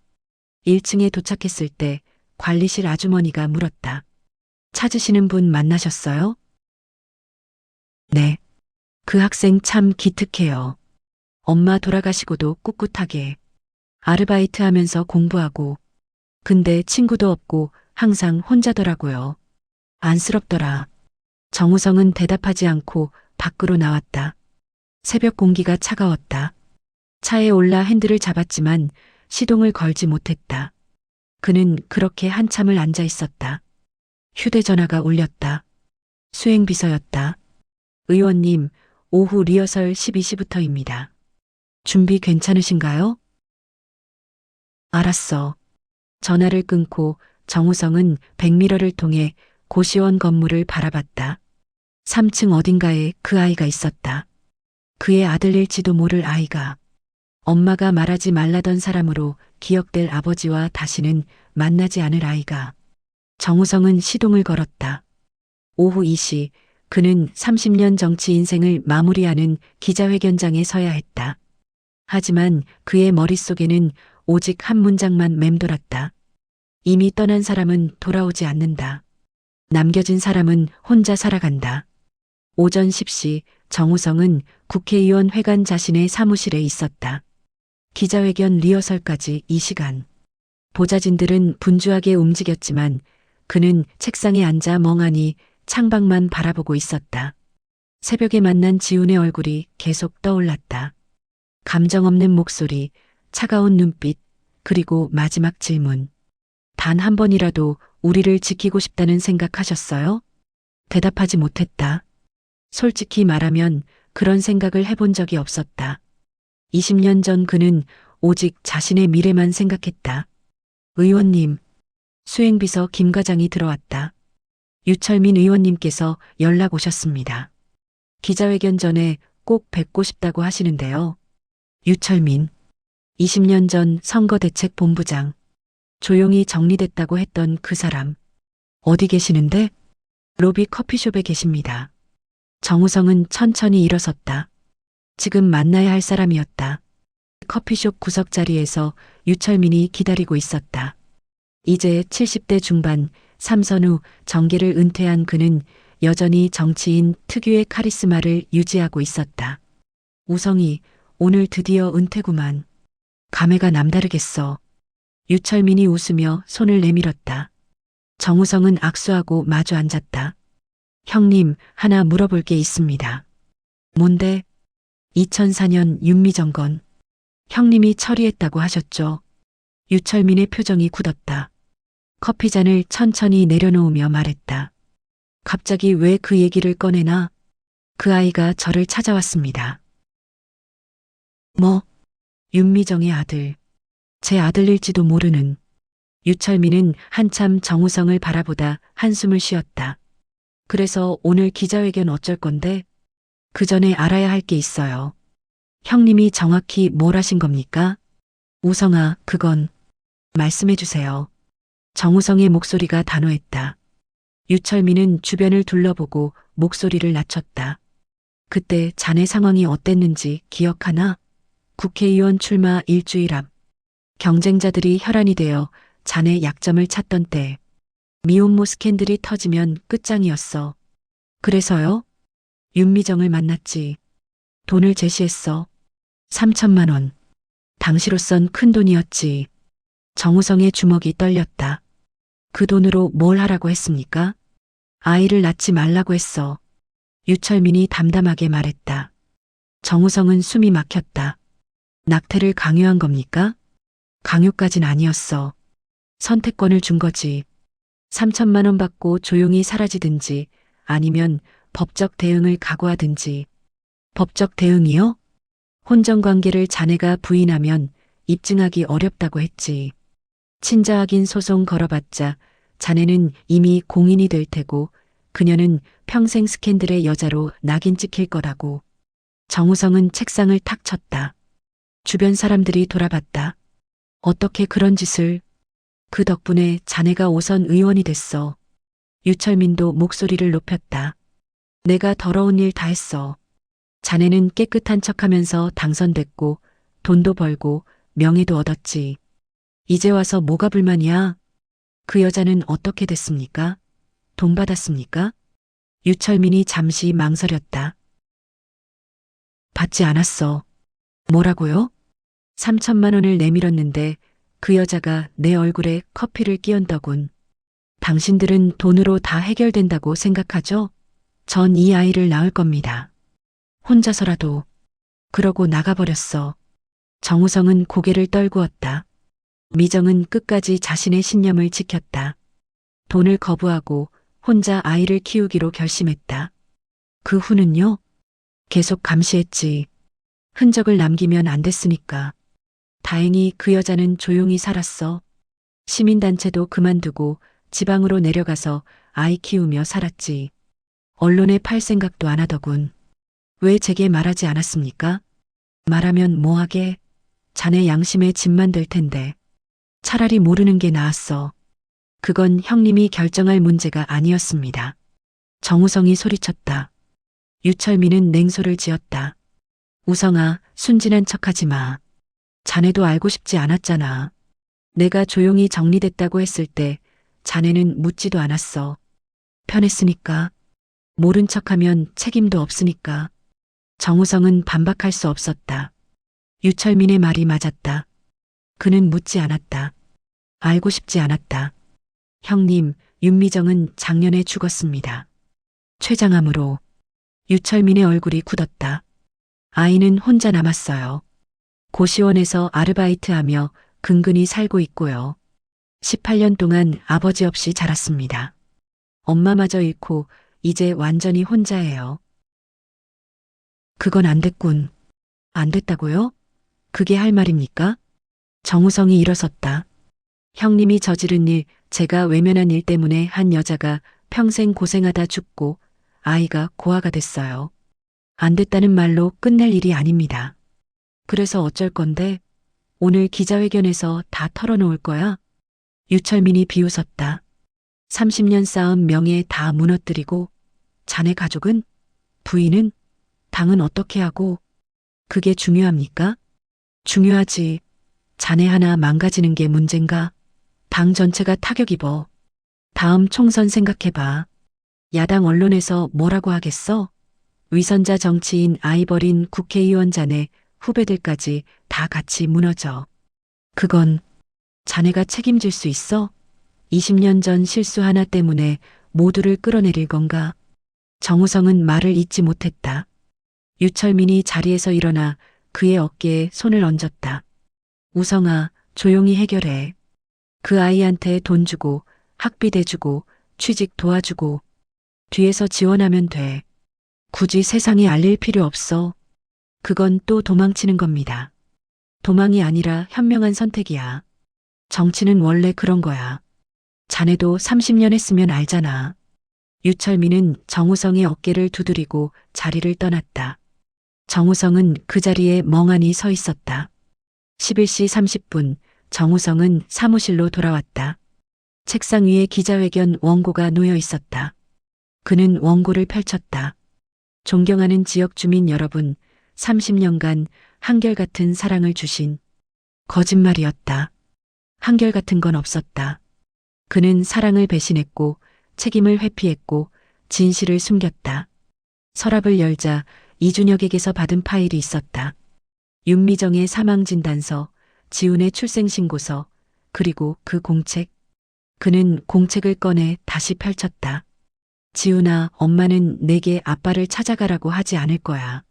1층에 도착했을 때 관리실 아주머니가 물었다. 찾으시는 분 만나셨어요? 네. 그 학생 참 기특해요. 엄마 돌아가시고도 꿋꿋하게 아르바이트 하면서 공부하고. 근데 친구도 없고 항상 혼자더라고요. 안쓰럽더라. 정우성은 대답하지 않고 밖으로 나왔다. 새벽 공기가 차가웠다. 차에 올라 핸들을 잡았지만 시동을 걸지 못했다. 그는 그렇게 한참을 앉아 있었다. 휴대전화가 울렸다. 수행비서였다. 의원님, 오후 리허설 12시부터입니다. 준비 괜찮으신가요? 알았어. 전화를 끊고 정우성은 백미러를 통해 고시원 건물을 바라봤다. 3층 어딘가에 그 아이가 있었다. 그의 아들일지도 모를 아이가. 엄마가 말하지 말라던 사람으로 기억될 아버지와 다시는 만나지 않을 아이가. 정우성은 시동을 걸었다. 오후 2시 그는 30년 정치 인생을 마무리하는 기자회견장에 서야 했다. 하지만 그의 머릿속에는 오직 한 문장만 맴돌았다. 이미 떠난 사람은 돌아오지 않는다. 남겨진 사람은 혼자 살아간다. 오전 10시 정우성은 국회의원 회관 자신의 사무실에 있었다. 기자회견 리허설까지 2시간. 보좌진들은 분주하게 움직였지만 그는 책상에 앉아 멍하니 창밖만 바라보고 있었다. 새벽에 만난 지훈의 얼굴이 계속 떠올랐다. 감정 없는 목소리, 차가운 눈빛, 그리고 마지막 질문. 단 한 번이라도 우리를 지키고 싶다는 생각하셨어요? 대답하지 못했다. 솔직히 말하면 그런 생각을 해본 적이 없었다. 20년 전 그는 오직 자신의 미래만 생각했다. 의원님, 수행비서 김 과장이 들어왔다. 유철민 의원님께서 연락 오셨습니다. 기자회견 전에 꼭 뵙고 싶다고 하시는데요. 유철민, 20년 전 선거대책본부장. 조용히 정리됐다고 했던 그 사람. 어디 계시는데? 로비 커피숍에 계십니다. 정우성은 천천히 일어섰다. 지금 만나야 할 사람이었다. 커피숍 구석 자리에서 유철민이 기다리고 있었다. 이제 70대 중반, 삼선후 정계를 은퇴한 그는 여전히 정치인 특유의 카리스마를 유지하고 있었다. 우성이, 오늘 드디어 은퇴구만. 감회가 남다르겠어. 유철민이 웃으며 손을 내밀었다. 정우성은 악수하고 마주 앉았다. 형님, 하나 물어볼 게 있습니다. 뭔데? 2004년 윤미정건. 형님이 처리했다고 하셨죠? 유철민의 표정이 굳었다. 커피잔을 천천히 내려놓으며 말했다. 갑자기 왜 그 얘기를 꺼내나? 그 아이가 저를 찾아왔습니다. 뭐? 윤미정의 아들. 제 아들일지도 모르는. 유철민은 한참 정우성을 바라보다 한숨을 쉬었다. 그래서 오늘 기자회견 어쩔 건데? 그 전에 알아야 할 게 있어요. 형님이 정확히 뭘 하신 겁니까? 우성아, 그건 말씀해 주세요. 정우성의 목소리가 단호했다. 유철민은 주변을 둘러보고 목소리를 낮췄다. 그때 자네 상황이 어땠는지 기억하나? 국회의원 출마 일주일 앞. 경쟁자들이 혈안이 되어 자네 약점을 찾던 때. 미혼모 스캔들이 터지면 끝장이었어. 그래서요? 윤미정을 만났지. 돈을 제시했어. 3천만 원. 당시로선 큰 돈이었지. 정우성의 주먹이 떨렸다. 그 돈으로 뭘 하라고 했습니까? 아이를 낳지 말라고 했어. 유철민이 담담하게 말했다. 정우성은 숨이 막혔다. 낙태를 강요한 겁니까? 강요까진 아니었어. 선택권을 준 거지. 3천만 원 받고 조용히 사라지든지 아니면 법적 대응을 각오하든지. 법적 대응이요? 혼전관계를 자네가 부인하면 입증하기 어렵다고 했지. 친자 확인 소송 걸어봤자 자네는 이미 공인이 될 테고 그녀는 평생 스캔들의 여자로 낙인 찍힐 거라고. 정우성은 책상을 탁 쳤다. 주변 사람들이 돌아봤다. 어떻게 그런 짓을. 그 덕분에 자네가 오선 의원이 됐어. 유철민도 목소리를 높였다. 내가 더러운 일 다 했어. 자네는 깨끗한 척하면서 당선됐고 돈도 벌고 명예도 얻었지. 이제 와서 뭐가 불만이야? 그 여자는 어떻게 됐습니까? 돈 받았습니까? 유철민이 잠시 망설였다. 받지 않았어. 뭐라고요? 3천만 원을 내밀었는데 그 여자가 내 얼굴에 커피를 끼얹더군. 당신들은 돈으로 다 해결된다고 생각하죠? 전 이 아이를 낳을 겁니다. 혼자서라도. 그러고 나가버렸어. 정우성은 고개를 떨구었다. 미정은 끝까지 자신의 신념을 지켰다. 돈을 거부하고 혼자 아이를 키우기로 결심했다. 그 후는요? 계속 감시했지. 흔적을 남기면 안 됐으니까. 다행히 그 여자는 조용히 살았어. 시민단체도 그만두고 지방으로 내려가서 아이 키우며 살았지. 언론에 팔 생각도 안 하더군. 왜 제게 말하지 않았습니까? 말하면 뭐하게? 자네 양심에 짐만 될 텐데. 차라리 모르는 게 나았어. 그건 형님이 결정할 문제가 아니었습니다. 정우성이 소리쳤다. 유철민은 냉소를 지었다. 우성아, 순진한 척하지 마. 자네도 알고 싶지 않았잖아. 내가 조용히 정리됐다고 했을 때 자네는 묻지도 않았어. 편했으니까. 모른 척하면 책임도 없으니까. 정우성은 반박할 수 없었다. 유철민의 말이 맞았다. 그는 묻지 않았다. 알고 싶지 않았다. 형님, 윤미정은 작년에 죽었습니다. 췌장암으로. 유철민의 얼굴이 굳었다. 아이는 혼자 남았어요. 고시원에서 아르바이트하며 근근히 살고 있고요. 18년 동안 아버지 없이 자랐습니다. 엄마마저 잃고 이제 완전히 혼자예요. 그건 안 됐군. 안 됐다고요? 그게 할 말입니까? 정우성이 일어섰다. 형님이 저지른 일, 제가 외면한 일 때문에 한 여자가 평생 고생하다 죽고 아이가 고아가 됐어요. 안 됐다는 말로 끝낼 일이 아닙니다. 그래서 어쩔 건데 오늘 기자회견에서 다 털어놓을 거야? 유철민이 비웃었다. 30년 쌓은 명예 다 무너뜨리고 자네 가족은? 부인은? 당은 어떻게 하고? 그게 중요합니까? 중요하지. 자네 하나 망가지는 게 문젠가? 당 전체가 타격 입어. 다음 총선 생각해봐. 야당 언론에서 뭐라고 하겠어? 위선자 정치인 아이 버린 국회의원 자네 후배들까지 다 같이 무너져. 그건 자네가 책임질 수 있어? 20년 전 실수 하나 때문에 모두를 끌어내릴 건가? 정우성은 말을 잇지 못했다. 유철민이 자리에서 일어나 그의 어깨에 손을 얹었다. 우성아, 조용히 해결해. 그 아이한테 돈 주고 학비 대주고 취직 도와주고 뒤에서 지원하면 돼. 굳이 세상에 알릴 필요 없어. 그건 또 도망치는 겁니다. 도망이 아니라 현명한 선택이야. 정치는 원래 그런 거야. 자네도 30년 했으면 알잖아. 유철민은 정우성의 어깨를 두드리고 자리를 떠났다. 정우성은 그 자리에 멍하니 서 있었다. 11시 30분 정우성은 사무실로 돌아왔다. 책상 위에 기자회견 원고가 놓여 있었다. 그는 원고를 펼쳤다. 존경하는 지역 주민 여러분, 30년간 한결같은 사랑을 주신 거짓말이었다. 한결같은 건 없었다. 그는 사랑을 배신했고 책임을 회피했고 진실을 숨겼다. 서랍을 열자 이준혁에게서 받은 파일이 있었다. 윤미정의 사망진단서, 지훈의 출생신고서, 그리고 그 공책. 그는 공책을 꺼내 다시 펼쳤다. 지훈아, 엄마는 내게 아빠를 찾아가라고 하지 않을 거야.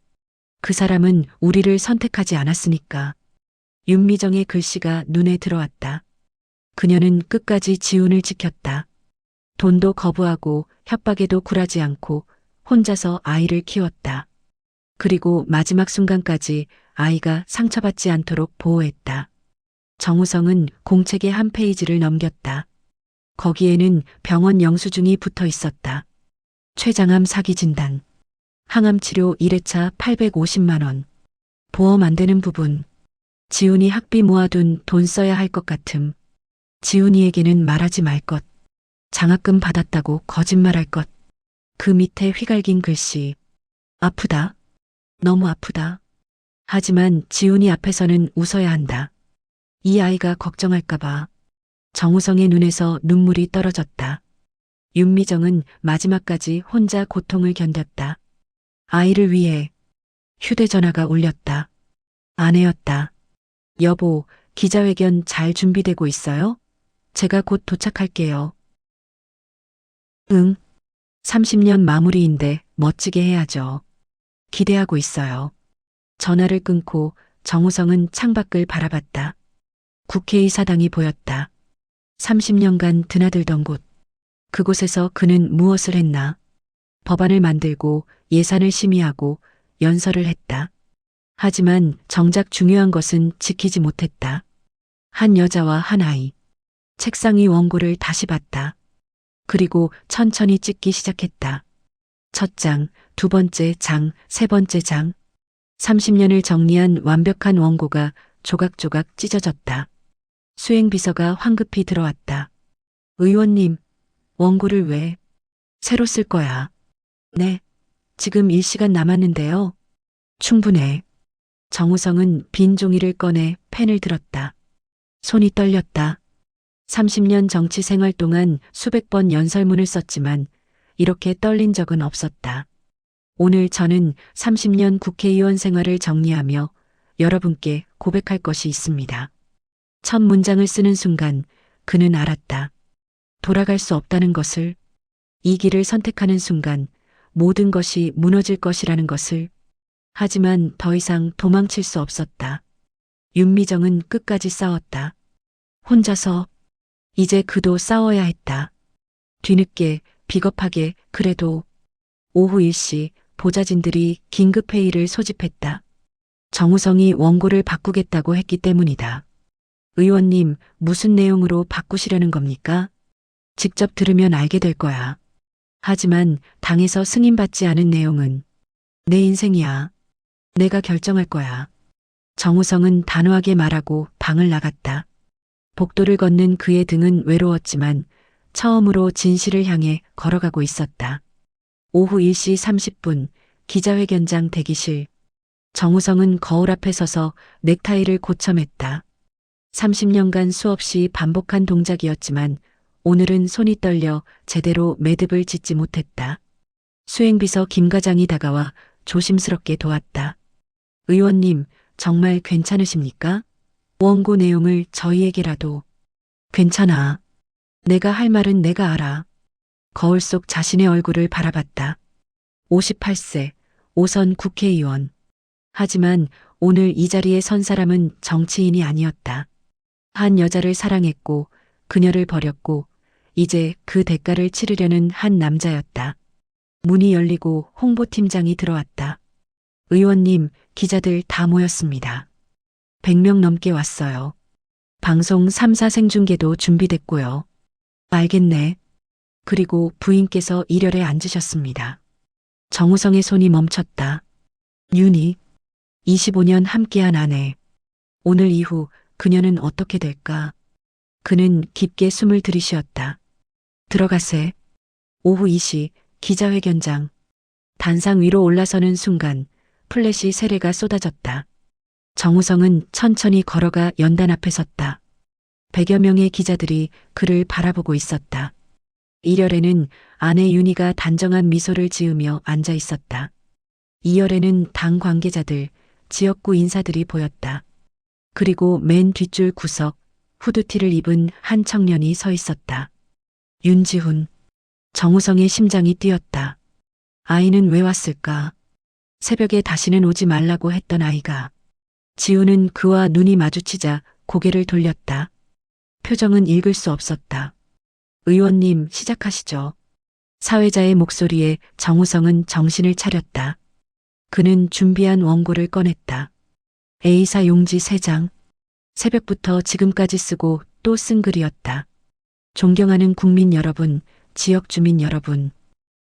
그 사람은 우리를 선택하지 않았으니까. 윤미정의 글씨가 눈에 들어왔다. 그녀는 끝까지 지훈을 지켰다. 돈도 거부하고 협박에도 굴하지 않고 혼자서 아이를 키웠다. 그리고 마지막 순간까지 아이가 상처받지 않도록 보호했다. 정우성은 공책의 한 페이지를 넘겼다. 거기에는 병원 영수증이 붙어 있었다. 췌장암 사기 진단. 항암 치료 1회차 850만 원. 보험 안 되는 부분. 지훈이 학비 모아둔 돈 써야 할 것 같음. 지훈이에게는 말하지 말 것. 장학금 받았다고 거짓말할 것. 그 밑에 휘갈긴 글씨. 아프다. 너무 아프다. 하지만 지훈이 앞에서는 웃어야 한다. 이 아이가 걱정할까봐. 정우성의 눈에서 눈물이 떨어졌다. 윤미정은 마지막까지 혼자 고통을 견뎠다. 아이를 위해 휴대전화가 울렸다. 아내였다. 여보, 기자회견 잘 준비되고 있어요? 제가 곧 도착할게요. 응. 30년 마무리인데 멋지게 해야죠. 기대하고 있어요. 전화를 끊고 정우성은 창밖을 바라봤다. 국회의사당이 보였다. 30년간 드나들던 곳. 그곳에서 그는 무엇을 했나? 법안을 만들고 예산을 심의하고 연설을 했다. 하지만 정작 중요한 것은 지키지 못했다. 한 여자와 한 아이. 책상 위 원고를 다시 봤다. 그리고 천천히 찍기 시작했다. 첫 장, 두 번째 장, 세 번째 장. 30년을 정리한 완벽한 원고가 조각조각 찢어졌다. 수행비서가 황급히 들어왔다. 의원님, 원고를 왜 새로 쓸 거야? 네, 지금 일시간 남았는데요. 충분해. 정우성은 빈 종이를 꺼내 펜을 들었다. 손이 떨렸다. 30년 정치 생활 동안 수백 번 연설문을 썼지만 이렇게 떨린 적은 없었다. 오늘 저는 30년 국회의원 생활을 정리하며 여러분께 고백할 것이 있습니다. 첫 문장을 쓰는 순간 그는 알았다. 돌아갈 수 없다는 것을, 이 길을 선택하는 순간 모든 것이 무너질 것이라는 것을. 하지만 더 이상 도망칠 수 없었다. 윤미정은 끝까지 싸웠다. 혼자서. 이제 그도 싸워야 했다. 뒤늦게, 비겁하게, 그래도. 오후 1시 보좌진들이 긴급회의를 소집했다. 정우성이 원고를 바꾸겠다고 했기 때문이다. 의원님, 무슨 내용으로 바꾸시려는 겁니까? 직접 들으면 알게 될 거야. 하지만 당에서 승인받지 않은 내용은 내 인생이야. 내가 결정할 거야. 정우성은 단호하게 말하고 방을 나갔다. 복도를 걷는 그의 등은 외로웠지만 처음으로 진실을 향해 걸어가고 있었다. 오후 1시 30분 기자회견장 대기실. 정우성은 거울 앞에 서서 넥타이를 고쳐맸다. 30년간 수없이 반복한 동작이었지만 오늘은 손이 떨려 제대로 매듭을 짓지 못했다. 수행비서 김 과장이 다가와 조심스럽게 도왔다. 의원님, 정말 괜찮으십니까? 원고 내용을 저희에게라도. 괜찮아. 내가 할 말은 내가 알아. 거울 속 자신의 얼굴을 바라봤다. 58세, 5선 국회의원. 하지만 오늘 이 자리에 선 사람은 정치인이 아니었다. 한 여자를 사랑했고 그녀를 버렸고 이제 그 대가를 치르려는 한 남자였다. 문이 열리고 홍보팀장이 들어왔다. 의원님, 기자들 다 모였습니다. 100명 넘게 왔어요. 방송 3사 생중계도 준비됐고요. 알겠네. 그리고 부인께서 일열에 앉으셨습니다. 정우성의 손이 멈췄다. 윤희, 25년 함께한 아내. 오늘 이후 그녀는 어떻게 될까? 그는 깊게 숨을 들이쉬었다. 들어가세. 오후 2시 기자회견장. 단상 위로 올라서는 순간 플래시 세례가 쏟아졌다. 정우성은 천천히 걸어가 연단 앞에 섰다. 100여 명의 기자들이 그를 바라보고 있었다. 일열에는 아내 윤희가 단정한 미소를 지으며 앉아 있었다. 2열에는 당 관계자들, 지역구 인사들이 보였다. 그리고 맨 뒷줄 구석, 후드티를 입은 한 청년이 서 있었다. 윤지훈. 정우성의 심장이 뛰었다. 아이는 왜 왔을까? 새벽에 다시는 오지 말라고 했던 아이가. 지훈은 그와 눈이 마주치자 고개를 돌렸다. 표정은 읽을 수 없었다. 의원님, 시작하시죠. 사회자의 목소리에 정우성은 정신을 차렸다. 그는 준비한 원고를 꺼냈다. A사 용지 3장. 새벽부터 지금까지 쓰고 또 쓴 글이었다. 존경하는 국민 여러분, 지역 주민 여러분.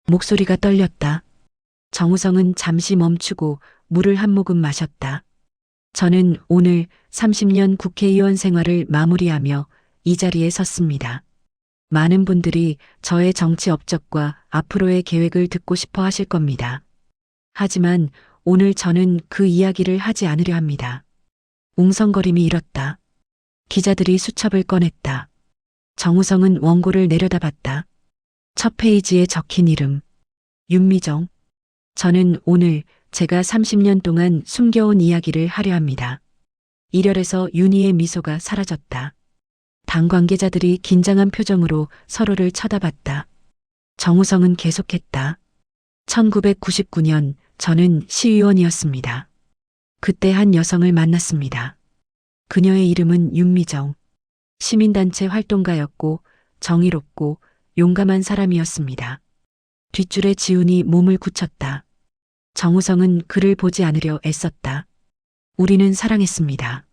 목소리가 떨렸다. 정우성은 잠시 멈추고 물을 한 모금 마셨다. 저는 오늘 30년 국회의원 생활을 마무리하며 이 자리에 섰습니다. 많은 분들이 저의 정치 업적과 앞으로의 계획을 듣고 싶어 하실 겁니다. 하지만 오늘 저는 그 이야기를 하지 않으려 합니다. 웅성거림이 일었다. 기자들이 수첩을 꺼냈다. 정우성은 원고를 내려다봤다. 첫 페이지에 적힌 이름. 윤미정. 저는 오늘 제가 30년 동안 숨겨온 이야기를 하려 합니다. 일열에서 윤희의 미소가 사라졌다. 당 관계자들이 긴장한 표정으로 서로를 쳐다봤다. 정우성은 계속했다. 1999년 저는 시의원이었습니다. 그때 한 여성을 만났습니다. 그녀의 이름은 윤미정. 시민단체 활동가였고 정의롭고 용감한 사람이었습니다. 뒷줄에 지훈이 몸을 굳혔다. 정우성은 그를 보지 않으려 애썼다. 우리는 사랑했습니다.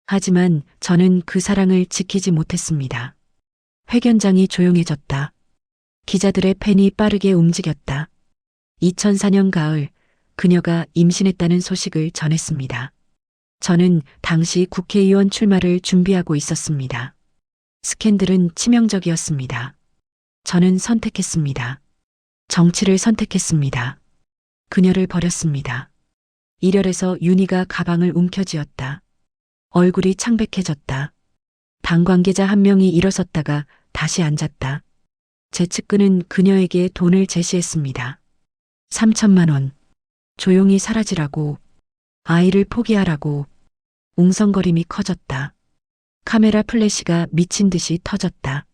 하지만 저는 그 사랑을 지키지 못했습니다. 회견장이 조용해졌다. 기자들의 펜이 빠르게 움직였다. 2004년 가을, 그녀가 임신했다는 소식을 전했습니다. 저는 당시 국회의원 출마를 준비하고 있었습니다. 스캔들은 치명적이었습니다. 저는 선택했습니다. 정치를 선택했습니다. 그녀를 버렸습니다. 일열에서 윤희가 가방을 움켜쥐었다. 얼굴이 창백해졌다. 당 관계자 한 명이 일어섰다가 다시 앉았다. 제 측근은 그녀에게 돈을 제시했습니다. 3천만 원. 조용히 사라지라고. 아이를 포기하라고. 웅성거림이 커졌다. 카메라 플래시가 미친 듯이 터졌다.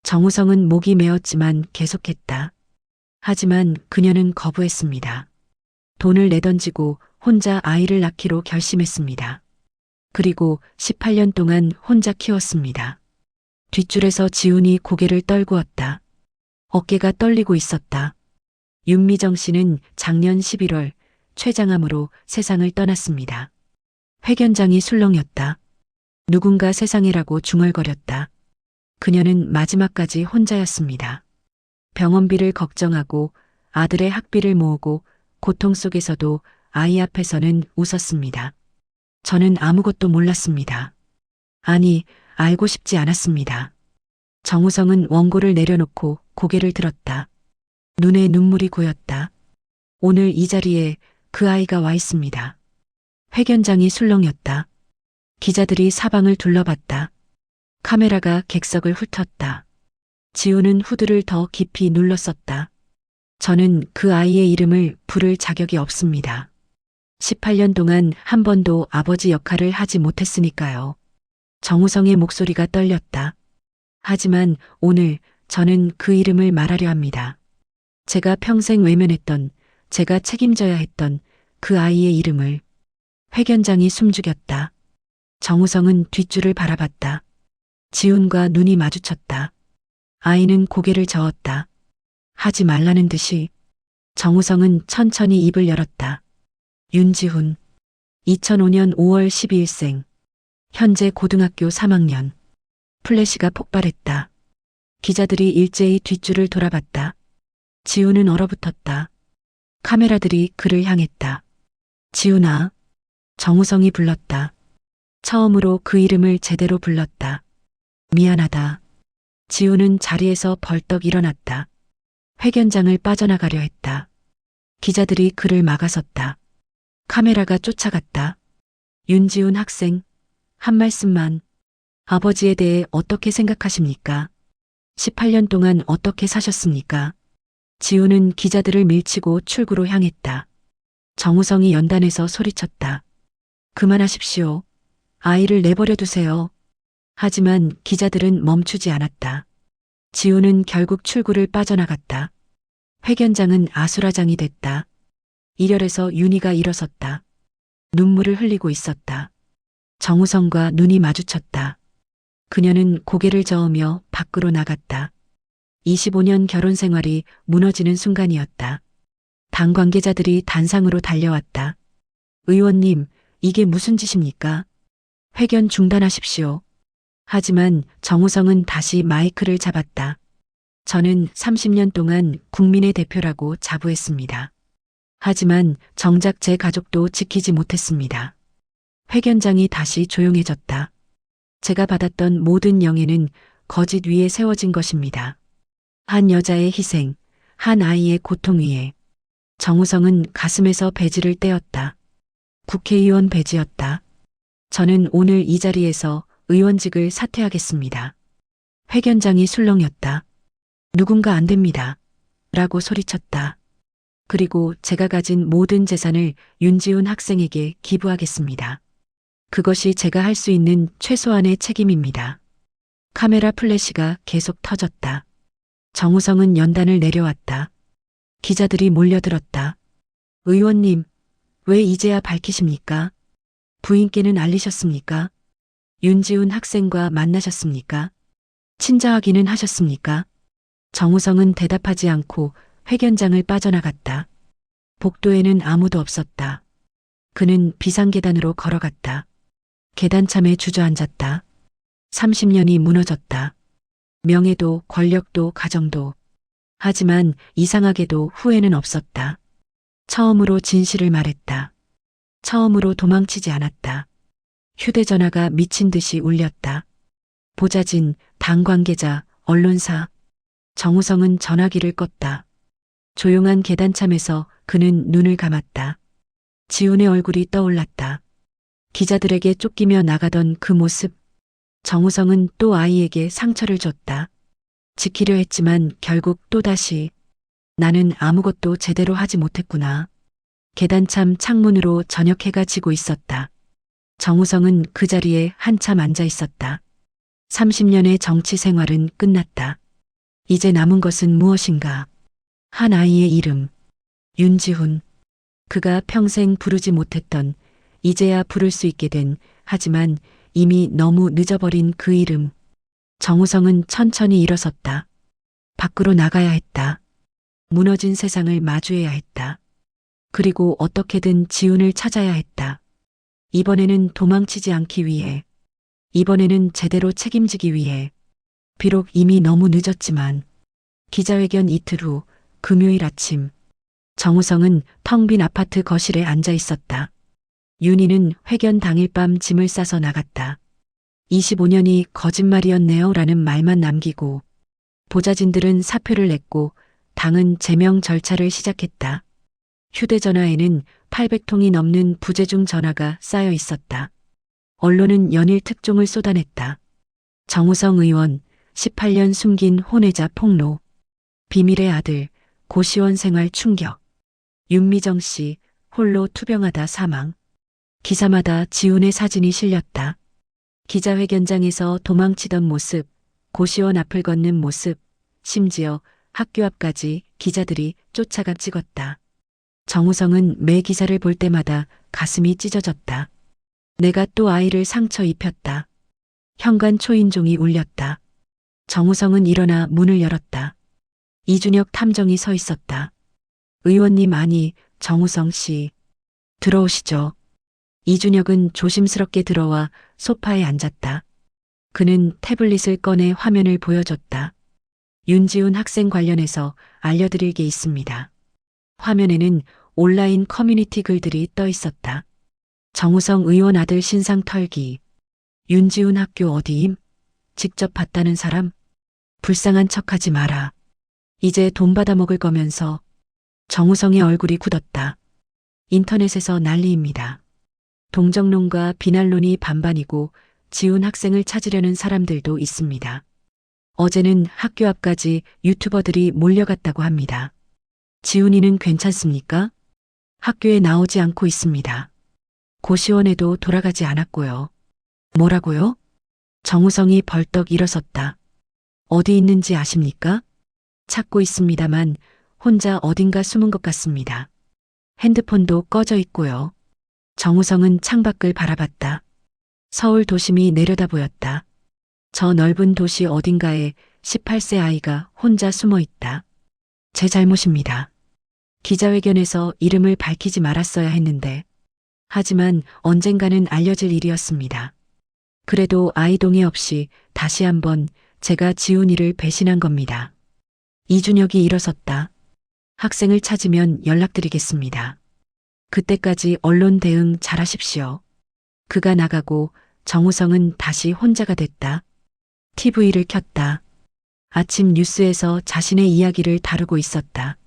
정우성은 목이 메었지만 계속했다. 하지만 그녀는 거부했습니다. 돈을 내던지고 혼자 아이를 낳기로 결심했습니다. 그리고 18년 동안 혼자 키웠습니다. 뒷줄에서 지훈이 고개를 떨구었다. 어깨가 떨리고 있었다. 윤미정 씨는 작년 11월 췌장암으로 세상을 떠났습니다. 회견장이 술렁였다. 누군가 세상이라고 중얼거렸다. 그녀는 마지막까지 혼자였습니다. 병원비를 걱정하고 아들의 학비를 모으고 고통 속에서도 아이 앞에서는 웃었습니다. 저는 아무것도 몰랐습니다. 아니, 알고 싶지 않았습니다. 정우성은 원고를 내려놓고 고개를 들었다. 눈에 눈물이 고였다. 오늘 이 자리에 그 아이가 와 있습니다. 회견장이 술렁였다. 기자들이 사방을 둘러봤다. 카메라가 객석을 훑었다. 지우는 후드를 더 깊이 눌렀었다. 저는 그 아이의 이름을 부를 자격이 없습니다. 18년 동안 한 번도 아버지 역할을 하지 못했으니까요. 정우성의 목소리가 떨렸다. 하지만 오늘 저는 그 이름을 말하려 합니다. 제가 평생 외면했던, 제가 책임져야 했던 그 아이의 이름을. 회견장이 숨죽였다. 정우성은 뒷줄을 바라봤다. 지훈과 눈이 마주쳤다. 아이는 고개를 저었다. 하지 말라는 듯이. 정우성은 천천히 입을 열었다. 윤지훈. 2005년 5월 12일생. 현재 고등학교 3학년. 플래시가 폭발했다. 기자들이 일제히 뒷줄을 돌아봤다. 지훈은 얼어붙었다. 카메라들이 그를 향했다. 지훈아. 정우성이 불렀다. 처음으로 그 이름을 제대로 불렀다. 미안하다. 지훈은 자리에서 벌떡 일어났다. 회견장을 빠져나가려 했다. 기자들이 그를 막아섰다. 카메라가 쫓아갔다. 윤지훈 학생, 한 말씀만. 아버지에 대해 어떻게 생각하십니까? 18년 동안 어떻게 사셨습니까? 지훈은 기자들을 밀치고 출구로 향했다. 정우성이 연단에서 소리쳤다. 그만하십시오. 아이를 내버려 두세요. 하지만 기자들은 멈추지 않았다. 지훈은 결국 출구를 빠져나갔다. 회견장은 아수라장이 됐다. 일열에서 윤희가 일어섰다. 눈물을 흘리고 있었다. 정우성과 눈이 마주쳤다. 그녀는 고개를 저으며 밖으로 나갔다. 25년 결혼 생활이 무너지는 순간이었다. 당 관계자들이 단상으로 달려왔다. 의원님, 이게 무슨 짓입니까? 회견 중단하십시오. 하지만 정우성은 다시 마이크를 잡았다. 저는 30년 동안 국민의 대표라고 자부했습니다. 하지만 정작 제 가족도 지키지 못했습니다. 회견장이 다시 조용해졌다. 제가 받았던 모든 영예는 거짓 위에 세워진 것입니다. 한 여자의 희생, 한 아이의 고통 위에. 정우성은 가슴에서 배지를 떼었다. 국회의원 배지였다. 저는 오늘 이 자리에서 의원직을 사퇴하겠습니다. 회견장이 술렁였다. 누군가 안 됩니다. 라고 소리쳤다. 그리고 제가 가진 모든 재산을 윤지훈 학생에게 기부하겠습니다. 그것이 제가 할 수 있는 최소한의 책임입니다. 카메라 플래시가 계속 터졌다. 정우성은 연단을 내려왔다. 기자들이 몰려들었다. 의원님, 왜 이제야 밝히십니까? 부인께는 알리셨습니까? 윤지훈 학생과 만나셨습니까? 친자 확인은 하셨습니까? 정우성은 대답하지 않고 회견장을 빠져나갔다. 복도에는 아무도 없었다. 그는 비상계단으로 걸어갔다. 계단참에 주저앉았다. 30년이 무너졌다. 명예도, 권력도, 가정도. 하지만 이상하게도 후회는 없었다. 처음으로 진실을 말했다. 처음으로 도망치지 않았다. 휴대전화가 미친 듯이 울렸다. 보좌진, 당 관계자, 언론사. 정우성은 전화기를 껐다. 조용한 계단참에서 그는 눈을 감았다. 지훈의 얼굴이 떠올랐다. 기자들에게 쫓기며 나가던 그 모습. 정우성은 또 아이에게 상처를 줬다. 지키려 했지만 결국 또다시 나는 아무것도 제대로 하지 못했구나. 계단참 창문으로 저녁 해가 지고 있었다. 정우성은 그 자리에 한참 앉아 있었다. 30년의 정치 생활은 끝났다. 이제 남은 것은 무엇인가? 한 아이의 이름. 윤지훈. 그가 평생 부르지 못했던, 이제야 부를 수 있게 된, 하지만 이미 너무 늦어버린 그 이름. 정우성은 천천히 일어섰다. 밖으로 나가야 했다. 무너진 세상을 마주해야 했다. 그리고 어떻게든 지훈을 찾아야 했다. 이번에는 도망치지 않기 위해. 이번에는 제대로 책임지기 위해. 비록 이미 너무 늦었지만. 기자회견 이틀 후 금요일 아침. 정우성은 텅 빈 아파트 거실에 앉아 있었다. 윤희는 회견 당일 밤 짐을 싸서 나갔다. 25년이 거짓말이었네요 라는 말만 남기고 보좌진들은 사표를 냈고 당은 제명 절차를 시작했다. 휴대전화에는 800통이 넘는 부재중 전화가 쌓여 있었다. 언론은 연일 특종을 쏟아냈다. 정우성 의원, 18년 숨긴 혼외자 폭로. 비밀의 아들, 고시원 생활 충격. 윤미정 씨, 홀로 투병하다 사망. 기사마다 지훈의 사진이 실렸다. 기자회견장에서 도망치던 모습, 고시원 앞을 걷는 모습, 심지어 학교 앞까지 기자들이 쫓아가 찍었다. 정우성은 매 기사를 볼 때마다 가슴이 찢어졌다. 내가 또 아이를 상처 입혔다. 현관 초인종이 울렸다. 정우성은 일어나 문을 열었다. 이준혁 탐정이 서 있었다. 의원님 아니, 정우성 씨. 들어오시죠. 이준혁은 조심스럽게 들어와 소파에 앉았다. 그는 태블릿을 꺼내 화면을 보여줬다. 윤지훈 학생 관련해서 알려드릴 게 있습니다. 화면에는 온라인 커뮤니티 글들이 떠 있었다. 정우성 의원 아들 신상 털기. 윤지훈 학교 어디임? 직접 봤다는 사람? 불쌍한 척하지 마라. 이제 돈 받아 먹을 거면서. 정우성의 얼굴이 굳었다. 인터넷에서 난리입니다. 동정론과 비난론이 반반이고 지훈 학생을 찾으려는 사람들도 있습니다. 어제는 학교 앞까지 유튜버들이 몰려갔다고 합니다. 지훈이는 괜찮습니까? 학교에 나오지 않고 있습니다. 고시원에도 돌아가지 않았고요. 뭐라고요? 정우성이 벌떡 일어섰다. 어디 있는지 아십니까? 찾고 있습니다만 혼자 어딘가 숨은 것 같습니다. 핸드폰도 꺼져 있고요. 정우성은 창밖을 바라봤다. 서울 도심이 내려다 보였다. 저 넓은 도시 어딘가에 18세 아이가 혼자 숨어 있다. 제 잘못입니다. 기자회견에서 이름을 밝히지 말았어야 했는데. 하지만 언젠가는 알려질 일이었습니다. 그래도 아이 동의 없이 다시 한번 제가 지훈이를 배신한 겁니다. 이준혁이 일어섰다. 학생을 찾으면 연락드리겠습니다. 그때까지 언론 대응 잘하십시오. 그가 나가고 정우성은 다시 혼자가 됐다. TV를 켰다. 아침 뉴스에서 자신의 이야기를 다루고 있었다.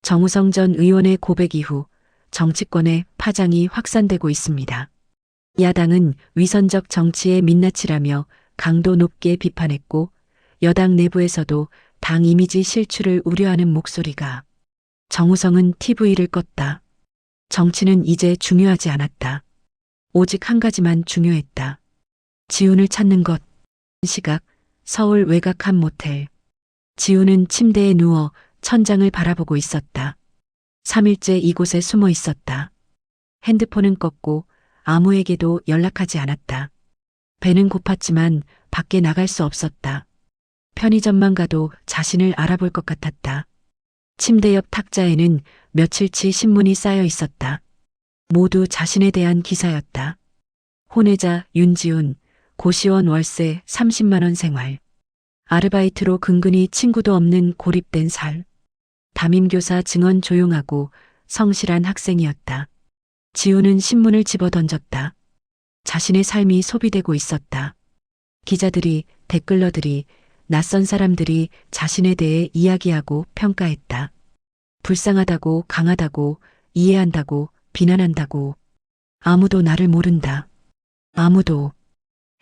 정우성 전 의원의 고백 이후 정치권의 파장이 확산되고 있습니다. 야당은 위선적 정치의 민낯이라며 강도 높게 비판했고 여당 내부에서도 당 이미지 실추를 우려하는 목소리가. 정우성은 TV를 껐다. 정치는 이제 중요하지 않았다. 오직 한 가지만 중요했다. 지훈을 찾는 것. 시각, 서울 외곽 한 모텔. 지훈은 침대에 누워 천장을 바라보고 있었다. 3일째 이곳에 숨어 있었다. 핸드폰은 껐고 아무에게도 연락하지 않았다. 배는 고팠지만 밖에 나갈 수 없었다. 편의점만 가도 자신을 알아볼 것 같았다. 침대 옆 탁자에는 며칠치 신문이 쌓여 있었다. 모두 자신에 대한 기사였다. 혼외자 윤지훈, 고시원 월세 30만 원 생활. 아르바이트로 근근히 친구도 없는 고립된 살. 담임교사 증언 조용하고 성실한 학생이었다. 지우는 신문을 집어 던졌다. 자신의 삶이 소비되고 있었다. 기자들이, 댓글러들이, 낯선 사람들이 자신에 대해 이야기하고 평가했다. 불쌍하다고, 강하다고, 이해한다고, 비난한다고. 아무도 나를 모른다. 아무도.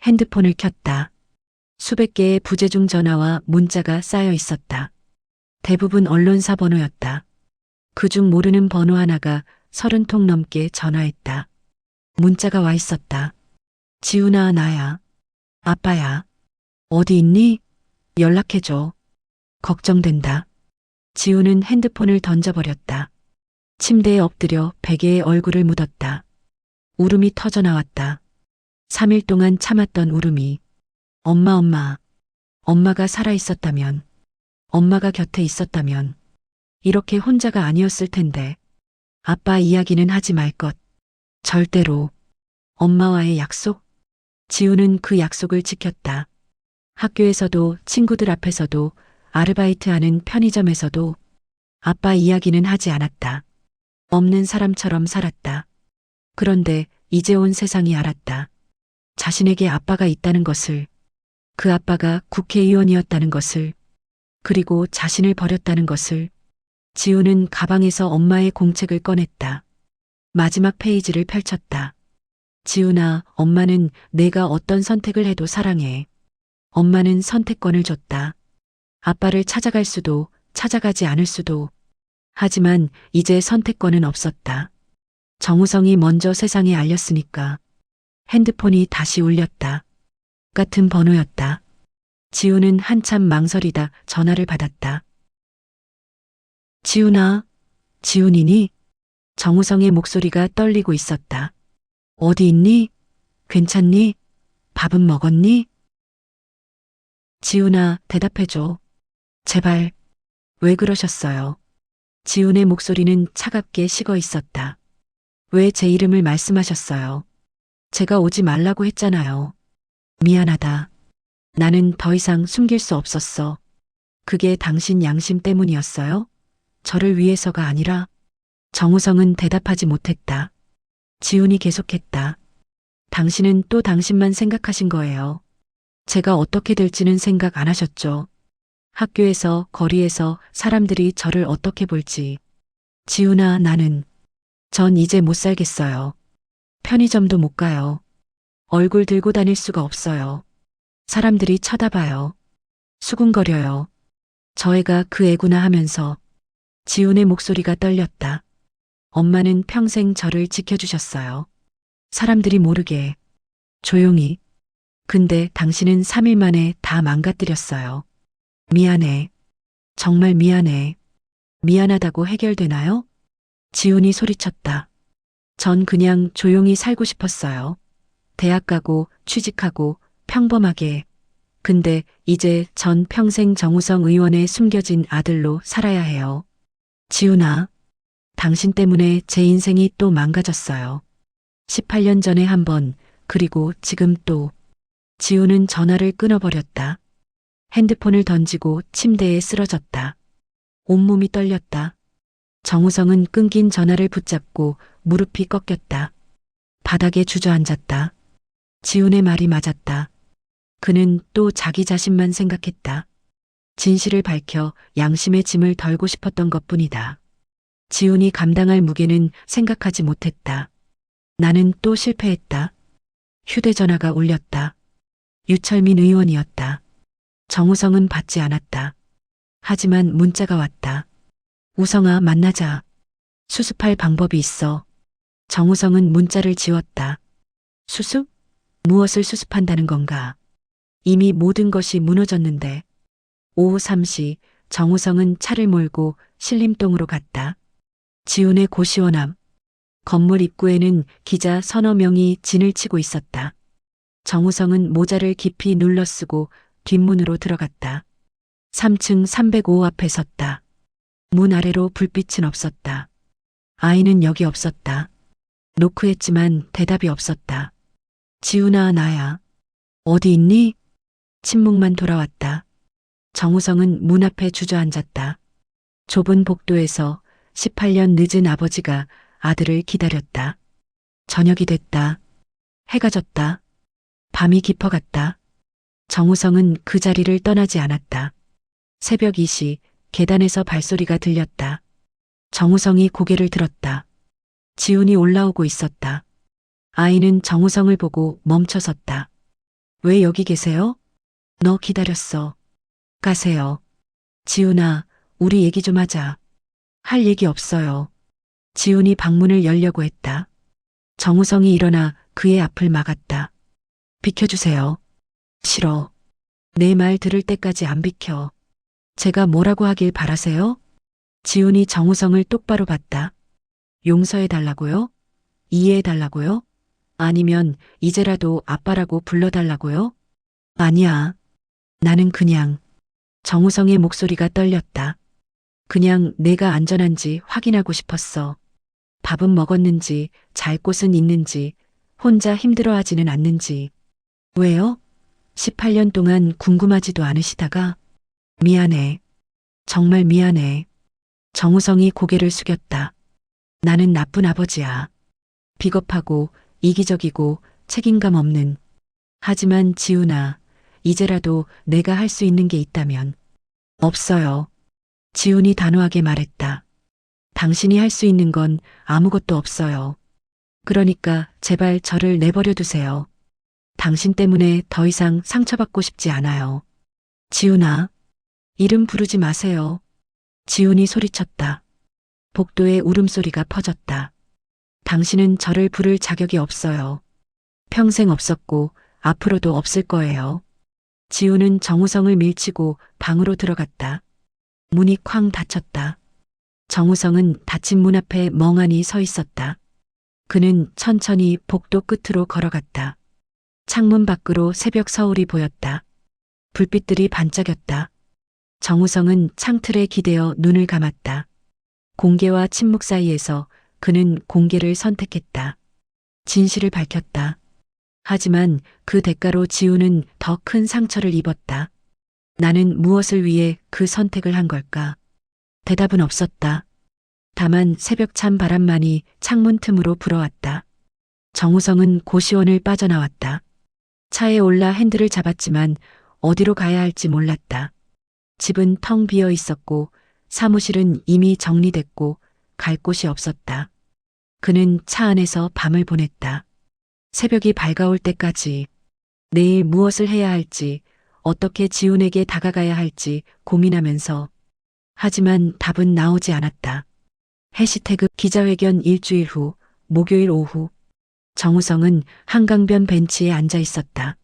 핸드폰을 켰다. 수백 개의 부재중 전화와 문자가 쌓여 있었다. 대부분 언론사 번호였다. 그중 모르는 번호 하나가 30통 넘게 전화했다. 문자가 와 있었다. 지훈아, 나야. 아빠야. 어디 있니? 연락해줘. 걱정된다. 지훈은 핸드폰을 던져버렸다. 침대에 엎드려 베개에 얼굴을 묻었다. 울음이 터져 나왔다. 3일 동안 참았던 울음이. 엄마. 엄마가 살아있었다면. 엄마가 곁에 있었다면. 이렇게 혼자가 아니었을 텐데. 아빠 이야기는 하지 말 것. 절대로. 엄마와의 약속? 지우는 그 약속을 지켰다. 학교에서도 친구들 앞에서도 아르바이트하는 편의점에서도 아빠 이야기는 하지 않았다. 없는 사람처럼 살았다. 그런데 이제 온 세상이 알았다. 자신에게 아빠가 있다는 것을, 그 아빠가 국회의원이었다는 것을, 그리고 자신을 버렸다는 것을. 지우는 가방에서 엄마의 공책을 꺼냈다. 마지막 페이지를 펼쳤다. 지훈아, 엄마는 내가 어떤 선택을 해도 사랑해. 엄마는 선택권을 줬다. 아빠를 찾아갈 수도, 찾아가지 않을 수도. 하지만 이제 선택권은 없었다. 정우성이 먼저 세상에 알렸으니까. 핸드폰이 다시 울렸다. 같은 번호였다. 지훈은 한참 망설이다 전화를 받았다. 지훈아, 지훈이니? 정우성의 목소리가 떨리고 있었다. 어디 있니? 괜찮니? 밥은 먹었니? 지훈아, 대답해줘. 제발. 왜 그러셨어요? 지훈의 목소리는 차갑게 식어 있었다. 왜 제 이름을 말씀하셨어요? 제가 오지 말라고 했잖아요. 미안하다. 나는 더 이상 숨길 수 없었어. 그게 당신 양심 때문이었어요? 저를 위해서가 아니라. 정우성은 대답하지 못했다. 지훈이 계속했다. 당신은 또 당신만 생각하신 거예요. 제가 어떻게 될지는 생각 안 하셨죠. 학교에서, 거리에서 사람들이 저를 어떻게 볼지. 지훈아, 전 이제 못 살겠어요. 편의점도 못 가요. 얼굴 들고 다닐 수가 없어요. 사람들이 쳐다봐요. 수군거려요. 저 애가 그 애구나 하면서. 지훈의 목소리가 떨렸다. 엄마는 평생 저를 지켜주셨어요. 사람들이 모르게. 조용히. 근데 당신은 3일 만에 다 망가뜨렸어요. 미안해. 정말 미안해. 미안하다고 해결되나요? 지훈이 소리쳤다. 전 그냥 조용히 살고 싶었어요. 대학 가고 취직하고 평범하게. 근데 이제 전 평생 정우성 의원의 숨겨진 아들로 살아야 해요. 지훈아, 당신 때문에 제 인생이 또 망가졌어요. 18년 전에 한 번, 그리고 지금 또. 지훈은 전화를 끊어버렸다. 핸드폰을 던지고 침대에 쓰러졌다. 온몸이 떨렸다. 정우성은 끊긴 전화를 붙잡고 무릎이 꺾였다. 바닥에 주저앉았다. 지훈의 말이 맞았다. 그는 또 자기 자신만 생각했다. 진실을 밝혀 양심의 짐을 덜고 싶었던 것뿐이다. 지훈이 감당할 무게는 생각하지 못했다. 나는 또 실패했다. 휴대전화가 울렸다. 유철민 의원이었다. 정우성은 받지 않았다. 하지만 문자가 왔다. 우성아, 만나자. 수습할 방법이 있어. 정우성은 문자를 지웠다. 수습? 무엇을 수습한다는 건가? 이미 모든 것이 무너졌는데. 오후 3시 정우성은 차를 몰고 신림동으로 갔다. 지훈의 고시원 앞. 건물 입구에는 기자 서너 명이 진을 치고 있었다. 정우성은 모자를 깊이 눌러쓰고 뒷문으로 들어갔다. 3층 305 앞에 섰다. 문 아래로 불빛은 없었다. 아이는 여기 없었다. 노크했지만 대답이 없었다. 지훈아, 나야. 어디 있니? 침묵만 돌아왔다. 정우성은 문 앞에 주저앉았다. 좁은 복도에서 18년 늦은 아버지가 아들을 기다렸다. 저녁이 됐다. 해가 졌다. 밤이 깊어갔다. 정우성은 그 자리를 떠나지 않았다. 새벽 2시 계단에서 발소리가 들렸다. 정우성이 고개를 들었다. 지훈이 올라오고 있었다. 아이는 정우성을 보고 멈춰섰다. 왜 여기 계세요? 너 기다렸어. 가세요. 지훈아, 우리 얘기 좀 하자. 할 얘기 없어요. 지훈이 방문을 열려고 했다. 정우성이 일어나 그의 앞을 막았다. 비켜주세요. 싫어. 내 말 들을 때까지 안 비켜. 제가 뭐라고 하길 바라세요? 지훈이 정우성을 똑바로 봤다. 용서해달라고요? 이해해달라고요? 아니면 이제라도 아빠라고 불러달라고요? 아니야. 나는 그냥. 정우성의 목소리가 떨렸다. 그냥 내가 안전한지 확인하고 싶었어. 밥은 먹었는지, 잘 곳은 있는지, 혼자 힘들어하지는 않는지. 왜요? 18년 동안 궁금하지도 않으시다가. 미안해. 정말 미안해. 정우성이 고개를 숙였다. 나는 나쁜 아버지야. 비겁하고 이기적이고 책임감 없는. 하지만 지훈아, 이제라도 내가 할 수 있는 게 있다면. 없어요. 지훈이 단호하게 말했다. 당신이 할 수 있는 건 아무것도 없어요. 그러니까 제발 저를 내버려 두세요. 당신 때문에 더 이상 상처받고 싶지 않아요. 지훈아, 이름 부르지 마세요. 지훈이 소리쳤다. 복도에 울음소리가 퍼졌다. 당신은 저를 부를 자격이 없어요. 평생 없었고 앞으로도 없을 거예요. 지훈은 정우성을 밀치고 방으로 들어갔다. 문이 쾅 닫혔다. 정우성은 닫힌 문 앞에 멍하니 서 있었다. 그는 천천히 복도 끝으로 걸어갔다. 창문 밖으로 새벽 서울이 보였다. 불빛들이 반짝였다. 정우성은 창틀에 기대어 눈을 감았다. 공개와 침묵 사이에서 그는 공개를 선택했다. 진실을 밝혔다. 하지만 그 대가로 지훈은 더 큰 상처를 입었다. 나는 무엇을 위해 그 선택을 한 걸까? 대답은 없었다. 다만 새벽 찬 바람만이 창문 틈으로 불어왔다. 정우성은 고시원을 빠져나왔다. 차에 올라 핸들을 잡았지만 어디로 가야 할지 몰랐다. 집은 텅 비어 있었고 사무실은 이미 정리됐고 갈 곳이 없었다. 그는 차 안에서 밤을 보냈다. 새벽이 밝아올 때까지 내일 무엇을 해야 할지, 어떻게 지훈에게 다가가야 할지 고민하면서. 하지만 답은 나오지 않았다. 해시태그 기자회견 일주일 후, 목요일 오후. 정우성은 한강변 벤치에 앉아 있었다.